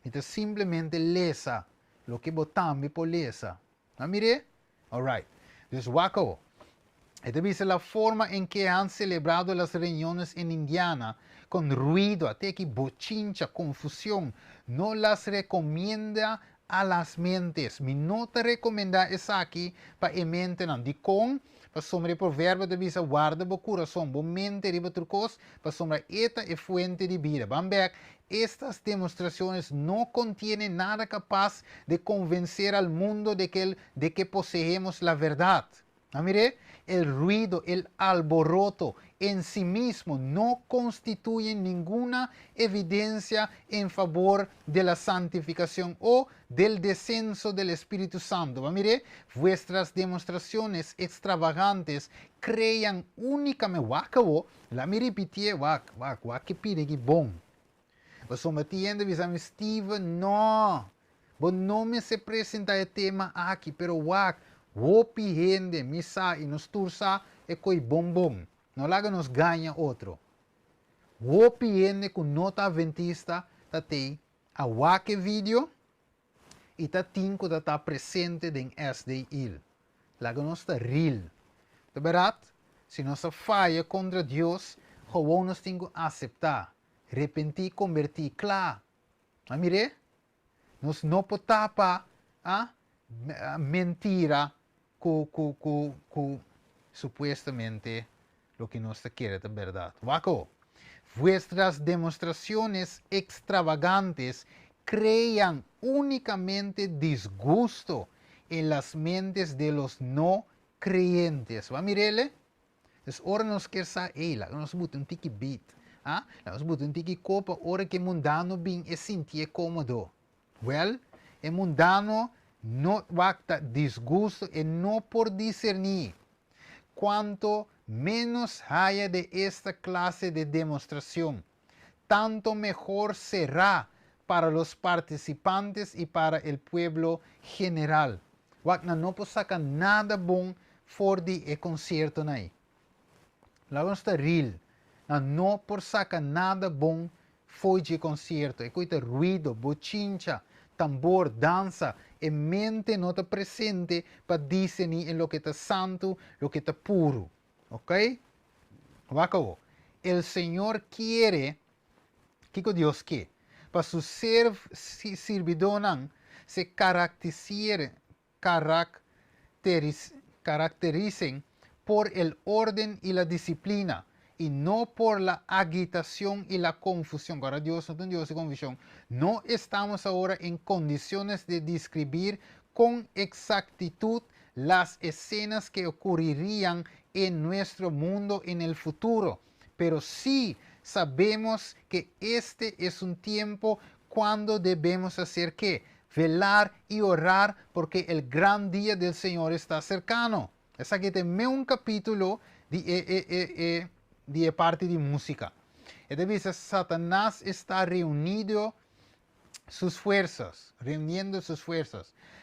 Mita simplemente lesa lo que botambi por lesa. Mire, alright. Entonces, Waco. Esta dice la forma en que han celebrado las reuniones en Indiana, con ruido, hasta aquí bochincha, confusión, no las recomienda a las mentes. Mi nota recomienda es aquí para mente nan. Di con, para sombra proverbio de visa guarda bo corazón, bo mente riba trucos, para sombra esta es fuente de vida. Bambek, estas demostraciones no contienen nada capaz de convencer al mundo de que poseemos la verdad. Mire, el ruido, el alboroto en sí mismo no constituyen ninguna evidencia en favor de la santificación o del descenso del Espíritu Santo. Mire, vuestras demostraciones extravagantes crean únicamente, la me repetir, que pide que bom. Você me entiende, visame Steven, no me se presenta el tema aquí, pero wopi gente, misa y nos tursa e coi bombom. No laga nos ganha outro. Wopi gente com nota adventista, tatei a wake video e tatinko tá presente den SDI. Laga nos tá real. De verdade, se nossa falha contra Deus, gewoon nos tenho aceitar. Repentir, convertir, claro. Mire, nos não pode tapar mentira que supuestamente lo que nos quiere de verdad. Waco, vuestras demostraciones extravagantes crean únicamente disgusto en las mentes de los no creyentes. ¿Va a mirarle? Es hora nos quer sair, nos botar un tiki beat. Nos botar un tiki copa, hora que mundano bien es sentir cómodo. Well, el mundano no basta disgusto y no por discernir. Cuanto menos haya de esta clase de demostración, tanto mejor será para los participantes y para el pueblo general. Wagner no puede sacar nada bon for el concierto ahí. La está real. No por sacar nada bon for el concierto. Escucha ruido, bochincha, tambor, danza, en mente no está presente para discernir en lo que está santo, lo que está puro. ¿Ok? Acabó. El Señor quiere, ¿qué Dios quiere? Para su servidor se caractericen por el orden y la disciplina, y no por la agitación y la confusión. Ahora Dios no tiene confusión. No estamos ahora en condiciones de describir con exactitud las escenas que ocurrirían en nuestro mundo en el futuro, pero sí sabemos que este es un tiempo cuando debemos hacer ¿qué? Velar y orar porque el gran día del Señor está cercano. Es aquí también un capítulo de parte de música. Entonces, Satanás está reuniendo sus fuerzas.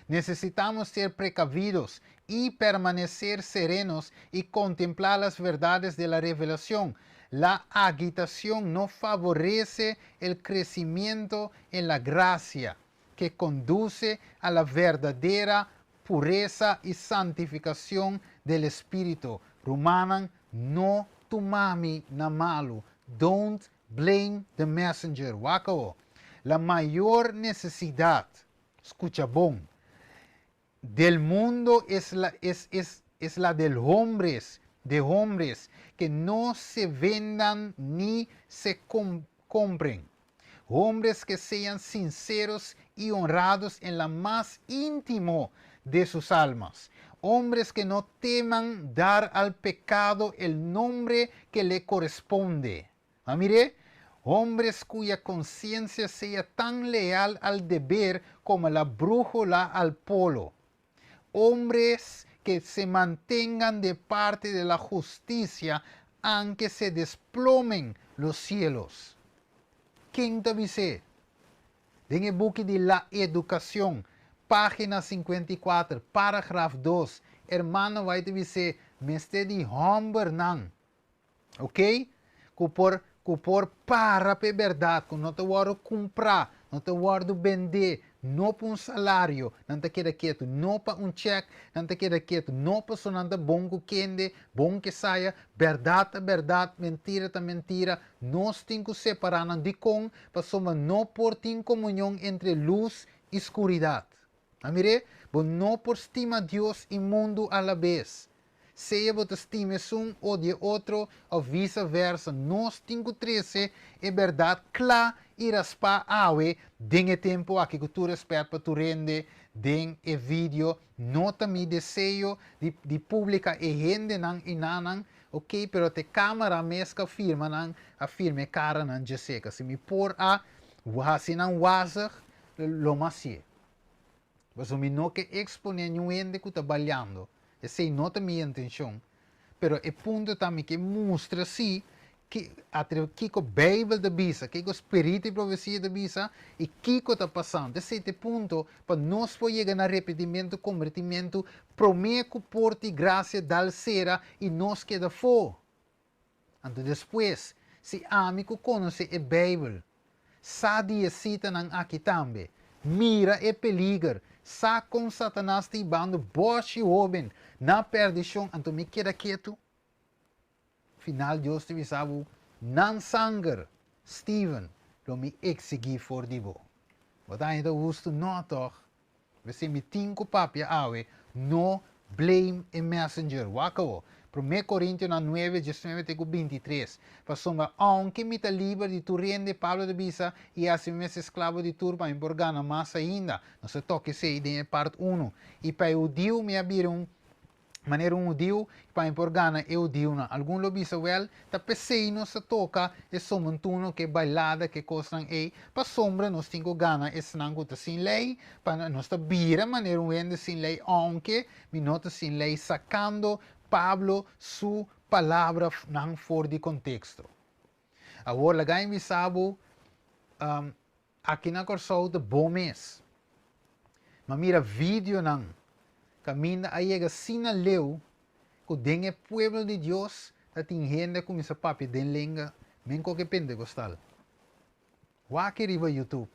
Necesitamos ser precavidos y permanecer serenos y contemplar las verdades de la revelación. La agitación no favorece el crecimiento en la gracia que conduce a la verdadera pureza y santificación del Espíritu. Romanan no tumami na malo. Don't blame the messenger. Wako. La mayor necesidad, escucha bon, del mundo es la de los hombres de hombres que no se vendan ni se compren. Hombres que sean sinceros y honrados en la más íntimo de sus almas. Hombres que no teman dar al pecado el nombre que le corresponde. Mire, hombres cuya conciencia sea tan leal al deber como la brújula al polo. Hombres que se mantengan de parte de la justicia aunque se desplomen los cielos. ¿Quién te dice? En el book de la educación, página 54, parágrafo 2, hermano, vai te dizer, me esté de humber nan. Ok? Que por para a verdade, que não te vou comprar, não te vou vender, não para um salário, não te queda quieto, não para um cheque, não te queda quieto, não para sonante bom que quende, bom que saia, verdade é verdade, mentira é mentira, nós temos que separar de com, para somos não por ter comunhão entre luz e escuridade. Amire, mas não por estima Deus e mundo a la vez. Seja você estima um ou de outro, ou vice-versa. Nós temos que trazer a verdade clara e raspar awe den tempo aqui que tu respeita para tu rende, den e vídeo, nota mi desejo de publicar e rende nan e nanan, ok, pero te câmera mesca firma nan, a firme cara nan Jessica. Se me por a, wasi nan wazig, lo masie. Mas o me não que exponer nenhum que está trabalhando. Essa não é a minha intenção. Pero o ponto também que mostra assim que a Bíblia da Bisa, que o Espírito e profecia da Bisa e que está passando. Esse é o ponto para nós poder chegar no arrependimento, convertimento, prometo por ti graça dal cera e nós queda fora. Então depois, se amigo conhece a Bíblia, sabe a cita aqui também. Mira e peligro. Sa com Satanás te bando boche oben na perdição, então me queda quieto. Final Deus te visava, nan sanger, Steven, lo me exigi for divo. Wat ainda gusto não toch? Você me tinco papia awe, no blame a messenger. Wakawo. 1 Corintios 9, 19-23. Pasoma, aunque me está libre de tu rende Pablo de Bisa e assim escravo de turma em Borgana, mas ainda, não se toque se em parte 1. E para o Dio me abriram maneira Dio, para em Borgana eu Dio na. Algum lobista well, tá pensei não se toca, e somantuno que bailada que costam ei, para sombra nós temos gana, e senão que sem lei, para nós tá bira maneira rende sem lei, aunque me nota sem lei sacando Pablo su palavra nang for de contexto. Agora, lagay mi sabo, aqui na corso de bom mês. Mamira vídeo nang, caminha aí a sina leu, que dengue pueblo de Deus, that tem gente com essa papi den lenga, men ko que pentecostal. Waki riba YouTube.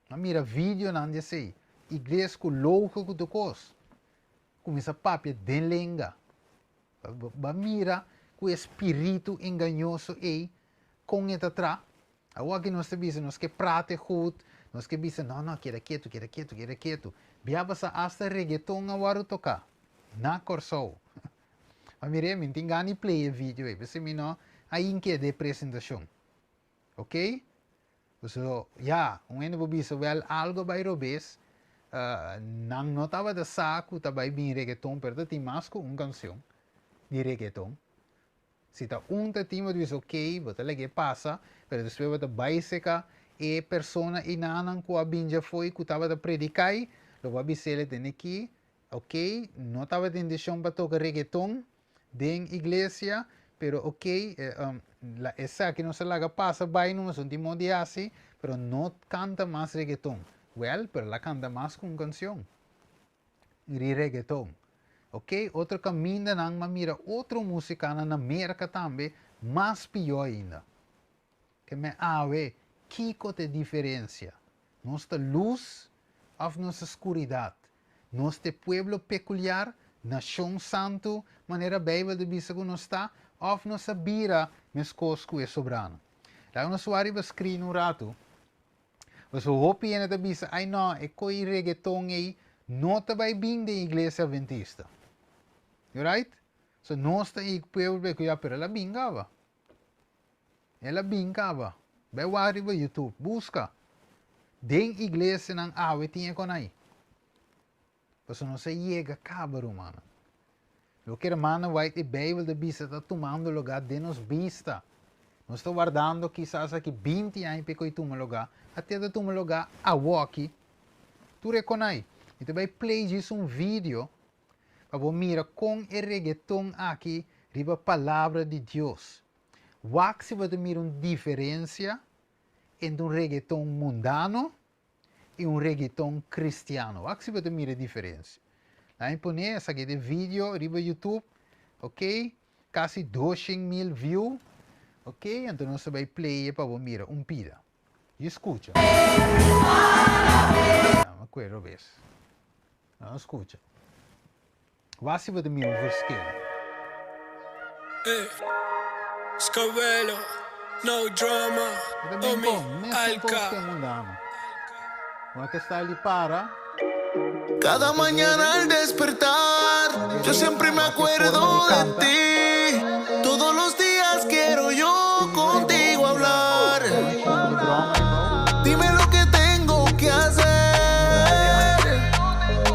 Mamira vídeo nang de sei, igreja com louco com do cos, com essa papi den lenga. Mira que o espírito enganoso é com ele atrás. Agora que nós sabemos que prate goed, nós que dizem não, queda quieto. Biaba sa hasta reggaeton agora tocar. Na corso. Mas mire, me tem gani play o vídeo aí, porque não aí que de apresentação. Ok? So, ja, ano vou dizer well algo vai robes. Nang notava da saco, também bem reggaeton, pero tem mais com uma canção. De reggaeton. Se está time diz ok, bota que passa, pero depois bota baiseca e persona inanan ko abinja foi que estava a predicar, lo vai dizer tem aqui, ok, não estava em intenção para tocar reggaeton den igreja, pero ok, essa que não se laga passa vai não é um timo de assim, pero não canta mais reggaeton. Well, pero la canta mais com canção. De reggaeton. Ok, outro caminho nang mamira outra música na América também, mais pior ainda. Que me awe, kiko te diferença. Nossa luz ou nossa escuridade. Nosso pueblo peculiar, nação santo, maneira Bíblia de bisa que nós está, ou nossa bira, mescosco e sobrano. Lá nós vamos escrever um rato. Mas o hopi é na bisa, ai não, é coi reggaeton aí, não vai bem da igreja adventista. Right? So, nós está aí pueblo que ya pero la bingava. Ela bingava. Vai wari ba YouTube, busca. Den iglesia ng awe tinha con aí. Pues não se llega cabro, mano. Lo que hermano vai de Bijbel de vista está tomando lugar de nos vista. Nós está guardando quizás aqui 20 anos para que toma lugar, até de toma lugar a walkie. Tu reconhece? E tu vai play isso vídeo para você mirar com o reggaeton aqui, riba a palavra de Deus. Wax se você mira uma diferença entre reggaeton mundano e reggaeton cristiano. Wax se você mira a diferença. Lá em põe essa aqui de vídeo, riba YouTube, ok? Quase 200.000 views. Ok, então nós vamos play para você mirar pida. E escuta. Mas quello vez. Não escuta. Vai se você mirar versículo. Scabello, no drama. Homie, Alca. Uma que está ali para. Cada mañana al despertar, yo siempre me acuerdo de ti. Todos los días quiero yo contigo hablar. Dime lo que tengo que hacer.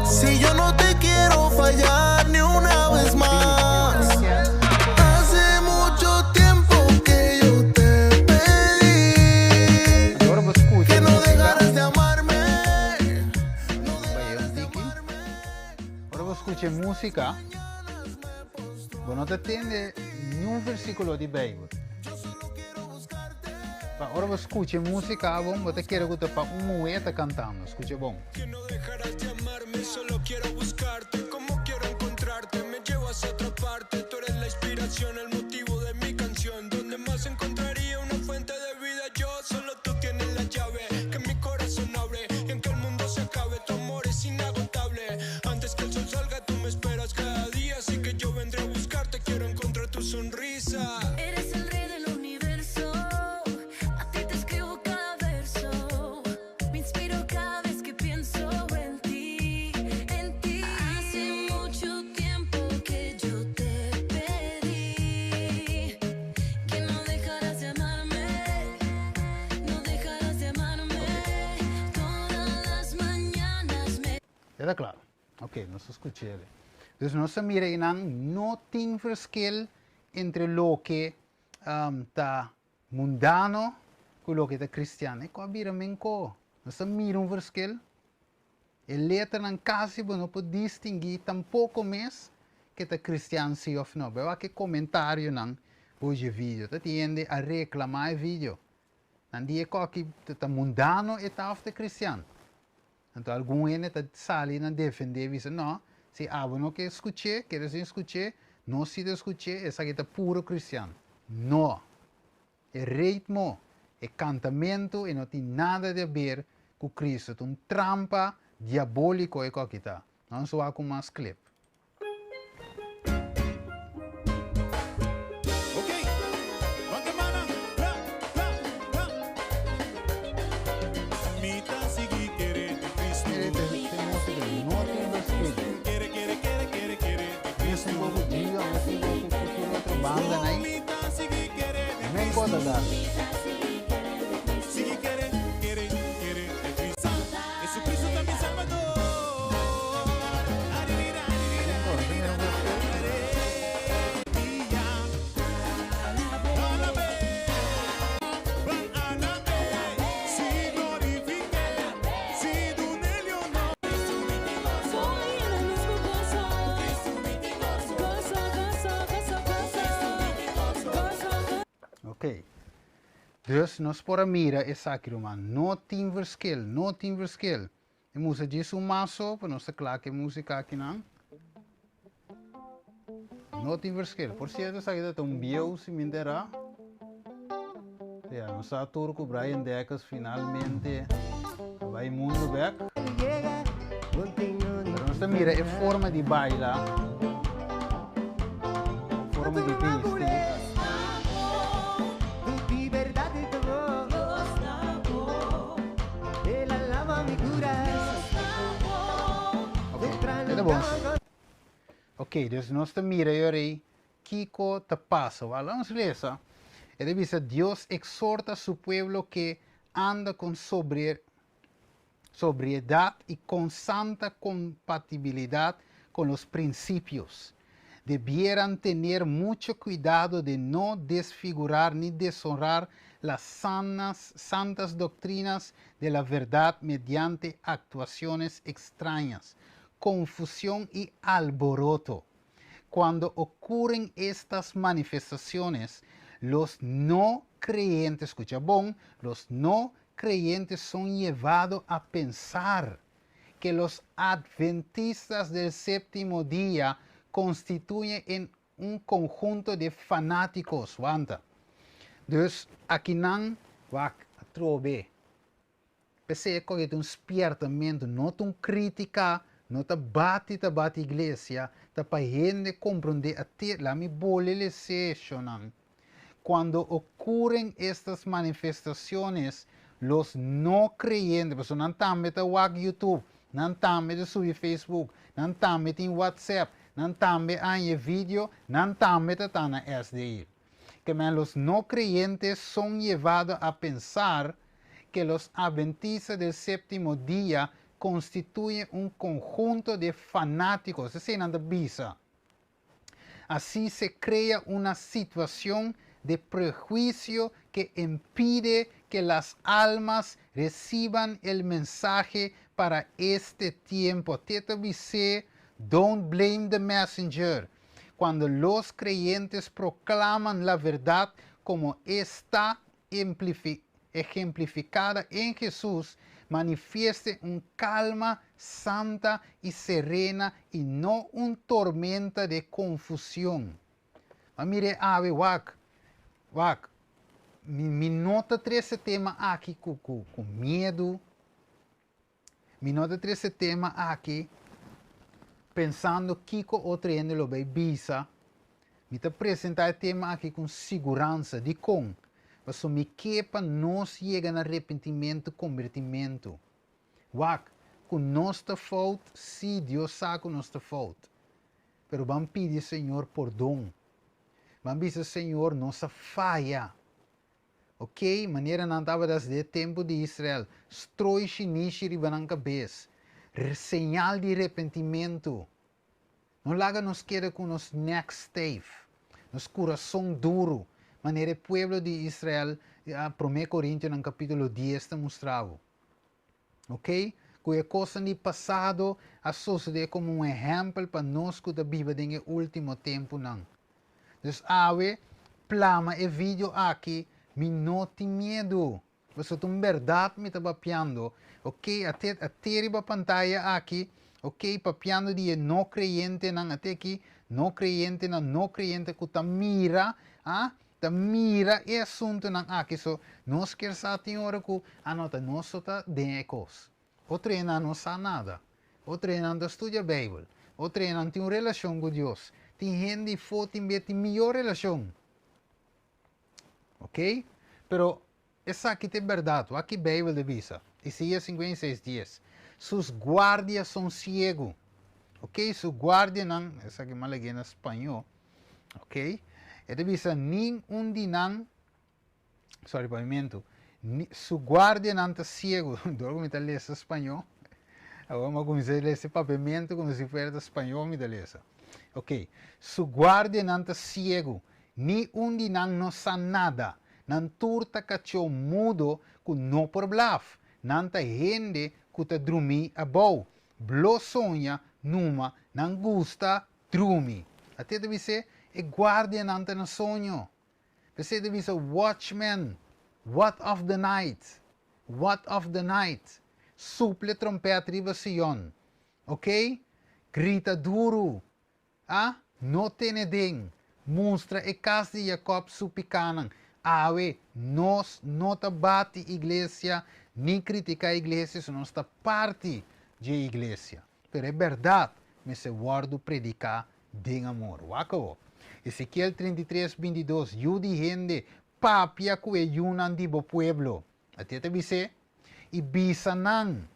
Si yo no te quiero fallar ni una vez más. Hace mucho tiempo que yo te pedí que no dejaras de amarme. Ahora escuche música. Bueno, te entiende ni un versículo de Bijbel. Ahora escuche música, vos te quiero que te pa un mueta cantando. Escuche, bom. Que no dejarás de amarme, solo quiero buscarte. Como quiero encontrarte, me llevas a otra parte. Tú eres la inspiración, el motivo de mi canción. Donde más encontraría una fuente de vida, yo solo tú tienes la llave. Que mi corazón abre y en que el mundo se acabe. Tu amor es inagotable. Antes que el sol salga, tú me esperas cada día. Así que yo vendré a buscarte, quiero encontrar tu sonrisa. Eres el rey del universo, a ti te escribo cada verso, me inspiro cada vez que pienso en ti, en ti. Hace mucho tiempo que yo te pedí que no dejaras de amarme, no dejaras de amarme, todas las mañanas me... Era claro. Ok, nos escuché. Dus nós mira não tem verschil entre lo que tá mundano com lo que tá cristiano. É que menko. Nós mira verschil. E letra não quase não pode distinguir tampouco mais que tá cristiano sim ou não. Vai que comentário não hoje vídeo. Tá tende a reclamar vídeo. Não dia que tá mundano e tá of cristiano. Então algum ene tá sali não defender isso não. Se não que escuche, queres escuche, não se escuche, essa aqui é puro cristiano. Não. É ritmo, é cantamento e não tem nada a ver com Cristo. É trampa diabólico é o que está. Não só com mais clipe. Banda na aí. Nem pode dar. Ok. Dus nós para mira é sacro, man. Não tem verschil, não tem verschil. E música diz maço, para nós claro que música aqui não. Não tem verschil. Por certo, essa aqui é bio se me derá. Nós está turco Brian Deckers finalmente vai mundo back. Pero nós mira é forma de bailar, forma de vestir. Ok, dus nós mira aí Kiko te pasa. Vamos a leer. Dice, Dios exhorta a su pueblo que anda con sobriedad y con santa compatibilidad con los principios. Debieran tener mucho cuidado de no desfigurar ni deshonrar las santas doctrinas de la verdad mediante actuaciones extrañas, confusión y alboroto. Cuando ocurren estas manifestaciones, los no creyentes, escucha bon, los no creyentes son llevados a pensar que los adventistas del séptimo día constituyen un conjunto de fanáticos. Wanta. Dus, aqui não vai trobe. Pensei que é um despertamento, não uma crítica, não tá bate a igreja, tá para gente compreender até lá me bolele sessionan. Quando ocorrem estas manifestações, los no creyentes, pues não também tá wag YouTube, não também tá subir Facebook, não também tem WhatsApp, não também há vídeo, não também tá na SDI. Que los no creyentes son llevados a pensar que los adventistas del séptimo día constituyen un conjunto de fanáticos. Así se crea una situación de prejuicio que impide que las almas reciban el mensaje para este tiempo. Don't blame the messenger. Cuando los creyentes proclaman la verdad como está ejemplificada en Jesús, manifieste una calma santa y serena y no una tormenta de confusión. Mire, ave, wak, mi nota 13 tema aqui com medo, mi nota 13 tema aqui pensando que o treino lo vai bisa, me te apresentar o tema aqui com segurança de com, mas me quepa nós chega no arrependimento, convertimento. Wak, com nossa falta, sim, Deus sabe com nossa falta, pero vamos pedir Senhor perdão, vamos dizer Senhor nossa falha. Ok, maneira não estava desde o tempo de Israel, stroi shinishi ribanang cabeça. Señal de arrependimento. Não laga nos queda com nos next stave, nos coração duro, maneira o povo de Israel, 1 Coríntios, no capítulo 10, está mostrado. Ok? Cuja coisa de passado a suceder como um exemplo para nós que vivemos no último tempo. Não. Então, ave, plama e vídeo aqui, me não tem medo. Você tem verdade me está papiando. Ok, até a pantalla aqui, ok, papiando de não creyente não até aqui, não creyente que tá mira, tá mira e assunto não aqui, so nós quer saber hora que anota nós só tá decos. O treina não sabe nada, o treina não estuda a Bíblia, o treina tem uma relação com Deus, tem gente que tem melhor relação, ok? Pero essa aqui é verdade, aqui Bíblia de visa. Isaías 56:10. Sus guardias são ciegos. Ok? Su guardia não, essa aqui é malagay em espanhol. Ok? Ito bisa, pavimento. Su guardia não está ciego. Duro me ler esse espanhol. Agora vamos começar a ler esse pavimento como se fosse espanhol, me ler. Ok? Su guardia não está ciego. Ni não sabe nada. Não turta cachorro mudo que não por blaf. Nanta gente que está dormindo a boa. Blo sonha numa, não gusta dormir. Até deve ser e guardia nanta no sonho. Você deve ser watchman. What of the night? What of the night? Suple trompeta riba Sion. Ok? Grita duro. No tiene den. Mostra e casa de Jacob supicanan. Awe, nós não bate igreja, nem critica a igreja, se não está parte da igreja. Pero é verdade, mas se guardo predicar de amor. Wako. Ezequiel 33:22, Yudi gente, papia que yunan dibo pueblo. Até te dice, e bisanan.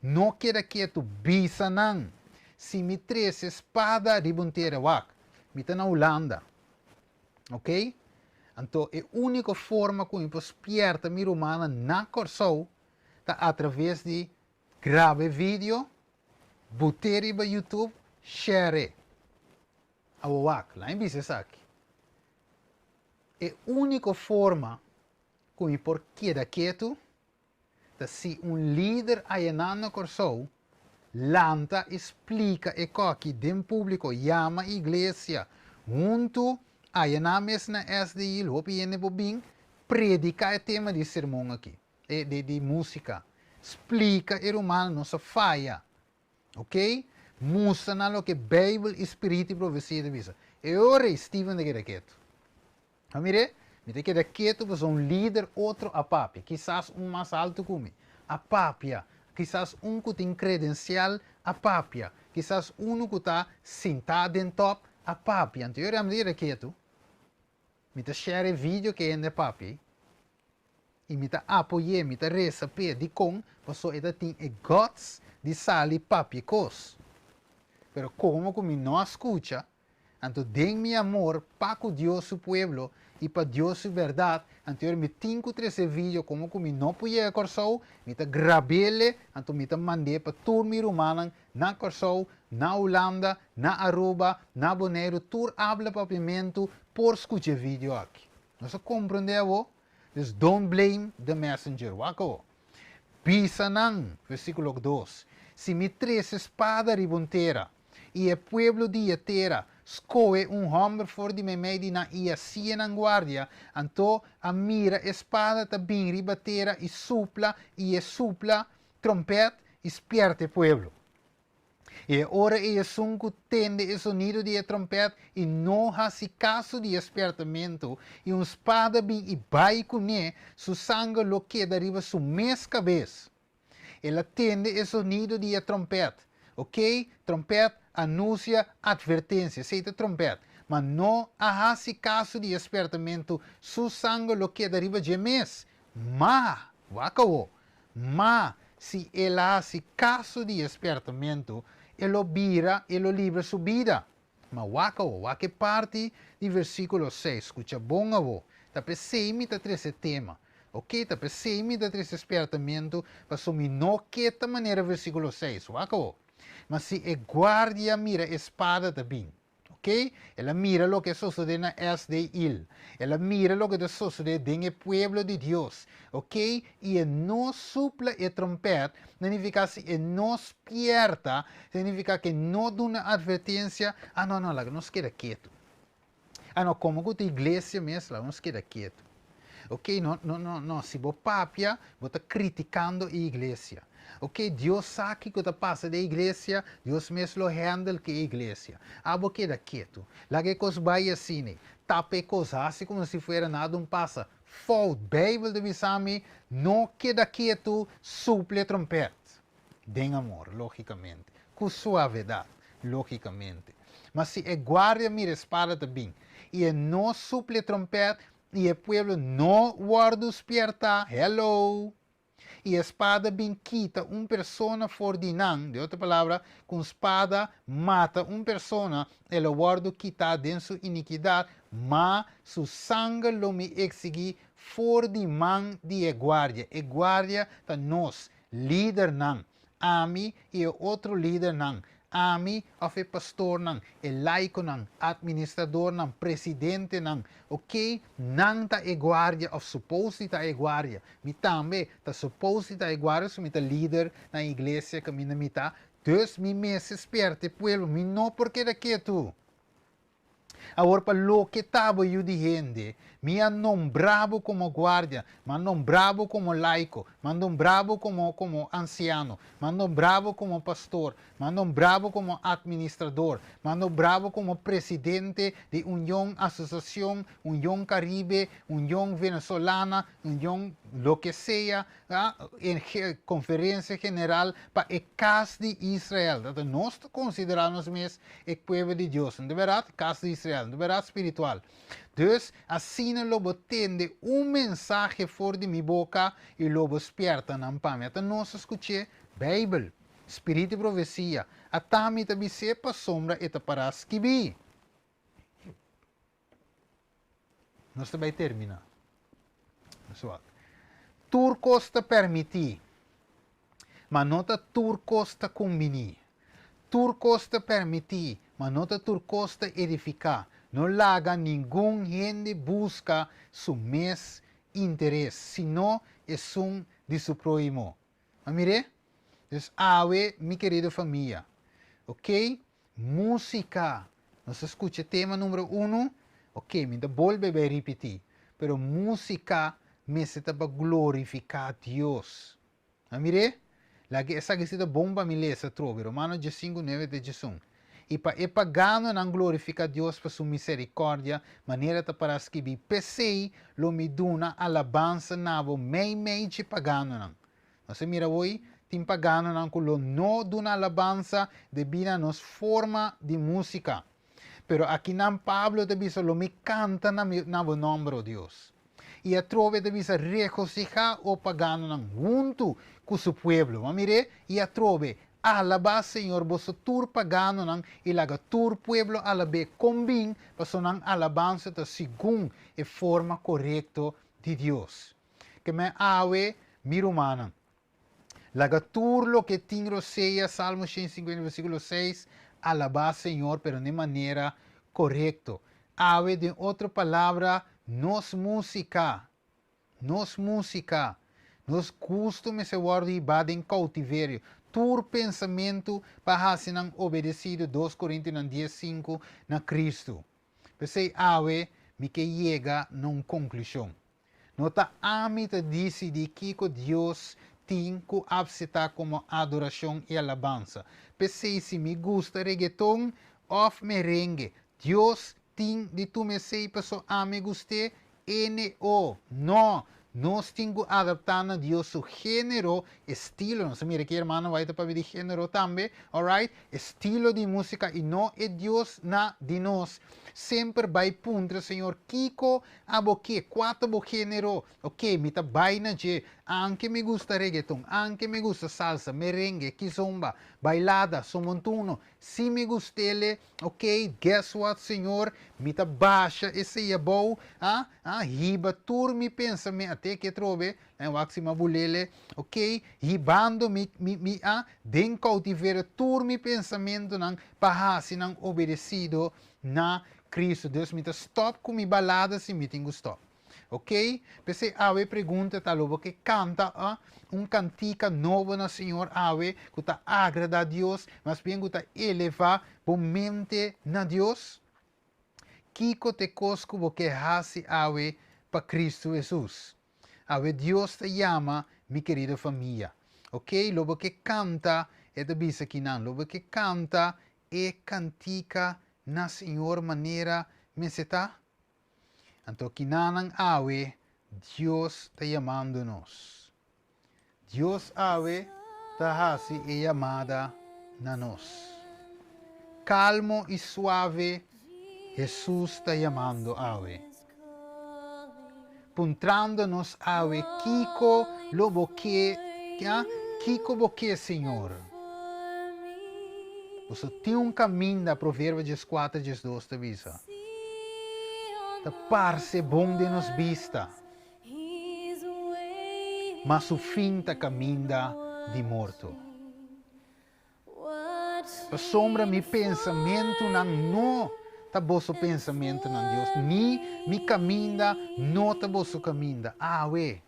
Não queda quieto, bisanan. Se me três espada ribonteira, wak. Me tá na Holanda. Ok? Então, a única forma como eu espierta minha humana na corso tá através de gravar vídeo, botar para YouTube, share. Awak, lá em aqui. A única forma como eu por queda quieto, tá se líder aí na corso, lanta, explica e que dem público, chama a igreja, junto aí na mesma SDI, lopi ene bobin, predica o tema de sermão aqui, de música, explica o humano nossa falha, ok? Mostra na lo que Bíblia, Espírito e profecia de visa. E ora Steven de queda quieto. Mire, me queda quieto, você líder, outro a papi, quizás mais alto que mim, a papia. Quizás que tem credencial a papia. Quizás que está sentado em top a papia. Então, eu me quieto. Me share vídeo que é de papi. E me apoiar, me reza de com, porque ele tem guts de sair papi cos. Pero como que me não escuta, então den mi amor para Deus su pueblo e para Deus su verdade. Então me tenho que esse vídeo como que me não podia corso, me gravele, então me mandei para turmi romana na corso, na Holanda, na Aruba, na Bonaire, tur habla papiamento por escutar vídeo aqui. Nós compreendemos? Dus don't blame the messenger. Wako. Bisanang, versículo 2. Si mi tres espada ribonteira, e o pueblo de terra escoe homem for de meio na ia sien en guardia, anto a mira espada também ribatera e supla trompet e spierte pueblo. E ora e sunco tende o sonido de trompet e não há-se caso de espertamento e espada bem e vai com su sangue lo queda arriba su mes cabeça. Ela tende o sonido de trompet, ok? Trompet anuncia advertência, seita trompet. Mas não há-se caso de espertamento, su sangue lo queda arriba de mes. Se ela há-se caso de espertamento, ele vira, ele livra sua vida. Mas que parte do versículo 6, escuta bom avô, tá pensando tá esse tema, ok? Tá pensando tá esse espertamento, para sumir não que da maneira versículo 6, mas se é guardia mira espada também, ok? Ela mira o que sucede na SDI, ela mira o que sucede no pueblo de Deus, ok? E não supla e trompet, significa que não despierta, significa que não dá uma advertência, não, nos queda quieto. Não, como que a igreja mesmo, nos queda quieto. Ok, não, se você papia, você está criticando a igreja. Ok, Deus sabe o que passa da igreja, Deus mesmo handle que a igreja. Você queda quieto. Lá que coisa vai assim, tape coisas assim como se fosse nada passa. Fault, Bíblia de Bisami, não queda quieto, suple trompete. Den amor, logicamente. Com suavidade, logicamente. Mas se é guarda mira espada também, e não suple trompete, e o pueblo não guarda despierta, hello. E a espada bem quita persona for dinan, de outra palavra, com espada mata persona, ele guarda quita de sua iniquidade, mas su sangue lo me exigi for de man de guardia. E guardia ta nos, líder nan, ami e outro líder nan. Ami of e pastor nang, e laico nang, administrador nang, presidente nang, ok? Nang ta e guardia of supposti ta e guardia. Mi tambe ta supposti ta e guardia su mi ta leader na iglesia que mi na mita. Dus mi mes esperte pueblo, mi no porque da que tu. Agora para lo que tabo eu de gente, me han nombrado como guardia, me han nombrado como laico, me han nombrado como anciano, me han nombrado como pastor, me han nombrado como administrador, me han nombrado como presidente de Unión Asociación, Unión Caribe, Unión Venezolana, Unión lo que sea, en conferencia general para el caso de Israel. Nós consideramos mesmo o povo de Deus, de verdade, caso de Israel, de verdade espiritual. Dus, assim lobo tende mensagem fora de minha boca e lobo esperta na pamia. Nós escutamos Bíblia, Espírito e profecia. A tamita bise pa sombra eta para escrever. Nós vai terminar. Pessoal, turcos te permitir, mas não te turcos te combinir. Turcos te permitir, mas não te turcos te edificar. Não larga nenhum gente busca su mes interesse, sino es de su prójimo. Mire? Então, ave, mi querida família. Ok? Música. Nós escuta tema número 1. Ok, me volve a repetir. Pero música me se para glorificar a Deus. Mire? Essa que se bomba me lesa trove. Romanos 5, 9 de Jesus. E para pagano não glorifica Deus por sua misericórdia, maneira para escrever. Pensei, lo me duna alabança nabo, mei de pagano não. Você mira hoje, tem pagano não, que lo no duna alabança devido a nos forma de música. Pero aqui não Pablo devisa lo me canta na nome de Deus. E a trove devisa regocijar o pagano não, junto com seu pueblo. Mire, e a trove alaba Senhor, vosso tur pagano nang ilaga tur pueblo alabe combin paso nang alabanza ta según e forma correcto de Dios. Que me awe mi romana. Laga tur lo que tingro sea Salmo 150 versículo 6 alaba Senhor pero de manera correcto. Awe de outra palavra nos música. Nos costume se guarda e bada em cautiverio. Tur pensamento para ser obedecido 2 Coríntios 10:5 na Cristo. Pensei, ave, me que chega numa conclusão. Nota âmbito decidir que Deus tem que aceitar como adoração e alabança. Pensei se me gusta reggaeton ou merengue. Deus tem de tu me sei pessoa a me guste N-O. Não. Nós temos que adaptar a Deus seu gênero, estilo. Nós mira que irmão vai para pedir gênero também, alright? Estilo de música e não é Deus na de nós. Sempre vai punta, Senhor, Kiko, aboque, quatro gênero. Ok, me tá vai na je. Anche me gusta reggaeton, anche me gusta salsa, merengue, kizomba, bailada, somontuno. Se me gusta ele, ok, guess what, Senhor? Me tá baixa esse é bom, riba tur me pensa me até que trove, waxima bulele, ok, ribando den cautiverio tur me pensamento nang pahasi nang obedecido na Cristo. Deus me tá stop com mi balada se me tenho stop. Ok? Pensei, ave pergunta talobo que canta cantica novo na Senhor, ave, que tá agrada a Deus, mas bem que tá eleva por mente na Deus. Kiko te cosco porque hasi ave para Cristo Jesus. Ave Deus te chama, mi querida família. Ok? Lobo que canta é da bisa que não. Lobo que canta é cantica na Senhor maneira meseta. Então, que nanang awe, Deus está chamando-nos. Deus awe, está hasi e chamada na nós. Calmo e suave, Jesus está chamando awe. Puntrando-nos awe, Kiko lo boque, Kiko boque, Senhor. Você tem caminho da Provérbio 14, 12, te visa. Da parse bom de nos vista, mas o fim da caminha de morto. A sombra mi pensamento não tá vosso pensamento não Deus, ni mi caminha não tá vosso caminha. Ué,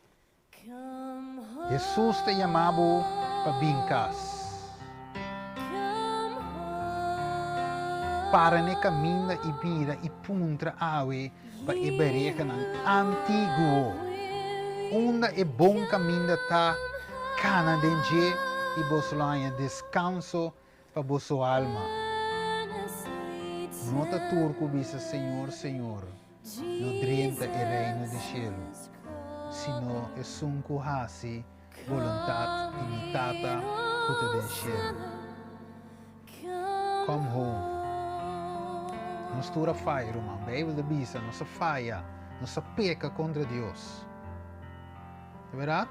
Jesus te chamava para bincas. Para ne caminha e vida e puntra awe para ibereca ng antigo. Onda e bom caminho tá canadense e bosolanya descanso para vosso alma. Nota turco bisa Senhor, Senhor, no drenta e reino de cielo, sino e sunku hasi voluntat imitata puta del cielo. Come home. Nós tura falha, irmão. Bíblia da bisa, nossa falha, nossa peca contra Deus. É verdade?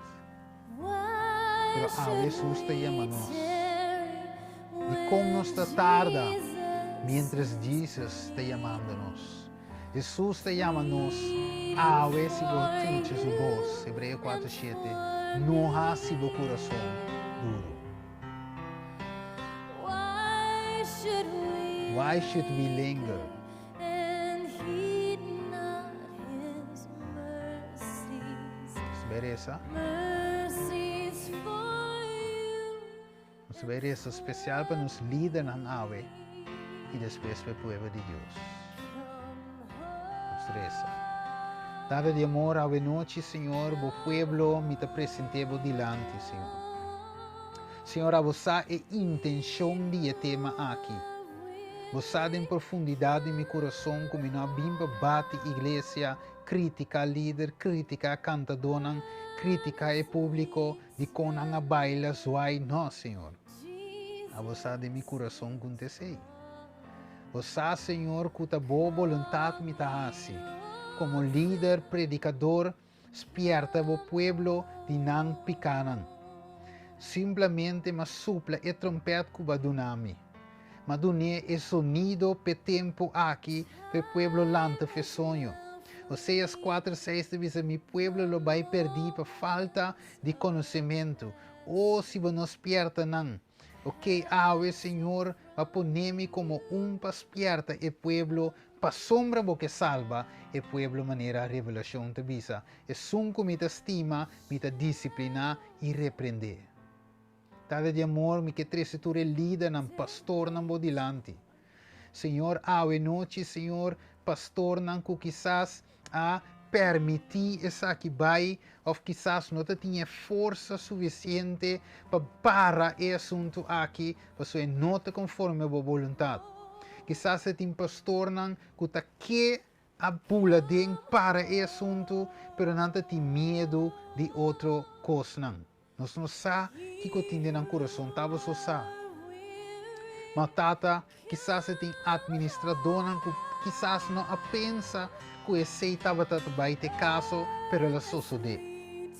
Mas Jesus te chama nós. E como nós está tarda, mientras Jesus está chamando nós. Jesus te chama nós Awe si bo tinche su voz, Hebreo 4:7. No ha si bo corazón duro. Why should we linger? and heed not his mercies? Veresa, Mercies for you. nos veresa especial para nos líder ng awe y después para el pueblo de Dios. Nos reza. Dada de amor, ave noche, Señor, bo pueblo, me te presentemos delante, Señor. Senhor, a você é intenção de tema aqui. Você em profundidade em meu coração, como não bimba bate igreja, crítica líder, crítica cantadora, crítica é público, de conanga baila, zoai, não, Senhor. A você de meu coração acontecei. Você, Senhor, com a boa vontade me assim. Como líder, predicador, espierta o pueblo de não picanan. Simplesmente mas supla e trompete que badunami. Maduné e sonido pe tempo aqui, pe pueblo lanta fe sonho. Oséias 4:6 diz: mi pueblo lo vai perdi por falta de conhecimento. Oh, se você nos pierda não. Ok, ave, Senhor, va ponemi como paspierta e pueblo, pa sombra bo que salva, e pueblo maneira revelação te visa. E sunco mi te estima, mi te disciplina e reprender. Tada de amor, mi que tresiture líder ng pastor ng bodilante. Senhor, ave noite, Senhor, pastor ng quizás a permitir essa que vai, ou quizás não tinha força suficiente para esse assunto aqui, para sua nota conforme a vontade. Quizás é um pastor não que a pula para esse assunto, pero não tem medo de outra coisa não. Nós não sabemos que continha no coração, estava só sabe. Mas tata, quizás tem administrador que quizás não pensa que esse estava vai ter caso, pero ela só sucede.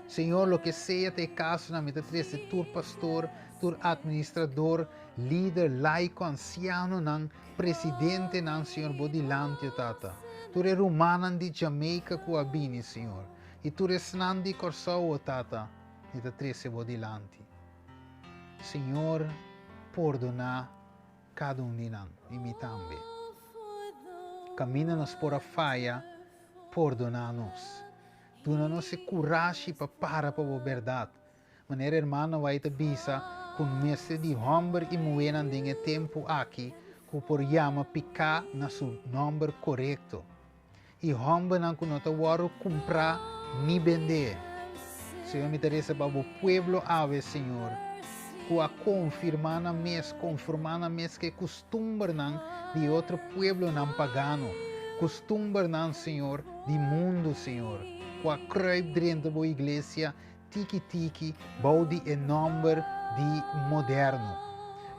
Senhor, lo que seja ter caso na minha três, tur pastor, tur administrador, líder, laico, anciano, não, presidente, não, Senhor, bodilante, tata. Tu é romano de Jamaica, Coabini, Senhor. E tu é snandi Corsao, tata. E da três bodilante. Senhor, perdona cada de nós, e me também. Camina-nos por a falha, perdona-nos. Dona-nos coragem para a verdade. Maneira, irmão, vai te bisa com mestre de homem e moeda em tempo aqui, que por chama picar na seu nome correto. E homem não que não te varo comprar nem vender. Senhor, me interessa para o pueblo ave, Senhor, que a confirmar mês que costumbre não de outro pueblo não pagano, costumbre não, Senhor, de mundo, Senhor, que a cruib dentro da igreja, tiki, baudi em nome de moderno,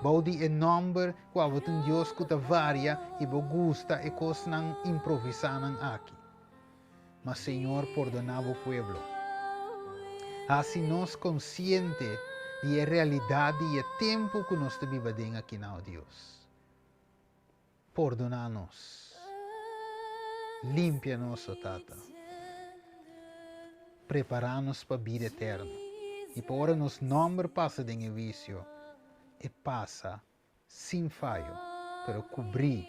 baudi em nome que a um Deus que te varia e bo gusta e coisa não improvisar aqui. Mas, Senhor, perdona o pueblo. Assim nós consciente de a realidade e o tempo que nós vivemos aqui na Deus. Perdona-nos. Limpia-nos, Tata. Prepara-nos para a vida eterna. E para nos nome passa de vício. E passa sem falho, para cobrir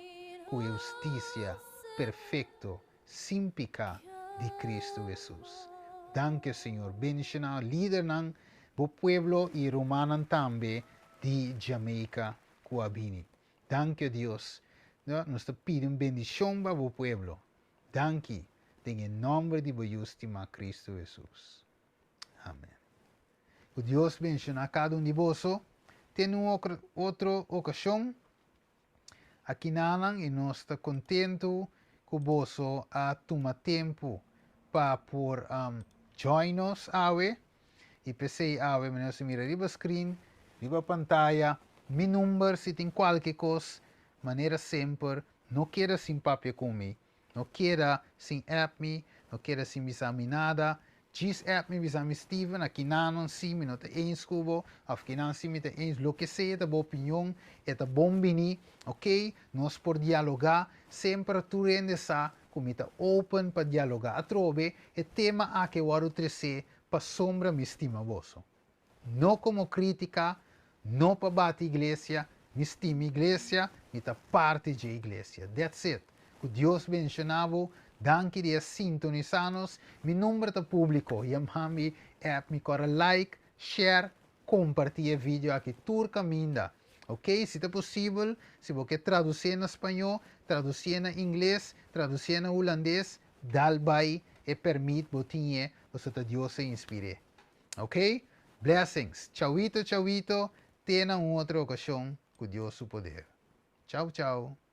com a justiça perfeita, sem pecado de Cristo Jesus. Danke, Senhor. Bendicionar líder ng bo pueblo e romano também de Jamaica, Coabini. Danke, Deus. Nós te pedimos bendição para o pueblo. Danke, em nome de justíssimo Cristo Jesus. Amém. O Deus bendicionar cada de vós. Tem outra ocasião. Aqui nanang e nós estamos contentos que vós a tomar tempo para por join us awe e pensei awe menino se mira riba screen riba pantalla mi number se tem qualquer coisa maneira sempre não queira sem papel comigo não queira sem app me não queira sem bisami nada diz app me bisami Steven aqui não sim me não tem escubo aqui não sim me tem lo que seja da boa opinião é da bom bini ok nós por dialogar sempre tu rende sa como está open para dialogar. Atrove, o tema a que eu quero trazer para sombra me estima vosso. Não como crítica, não para bater igreja, me estima igreja, me está parte da igreja. That's it. Que Deus mencionava, danke de sintonizarnos, mi número de público, e me app, me corre like, share, compartilhar o vídeo aqui, tur caminda. Ok? Se é possível, se você quer traduzir em espanhol, traduzir em inglês, traduzir em holandês, dal vai e permite botinha, você te Deus se inspire. Ok? Blessings. Tchauito, tchauito. Tenha outra ocasião com Deus o poder. Tchau, tchau.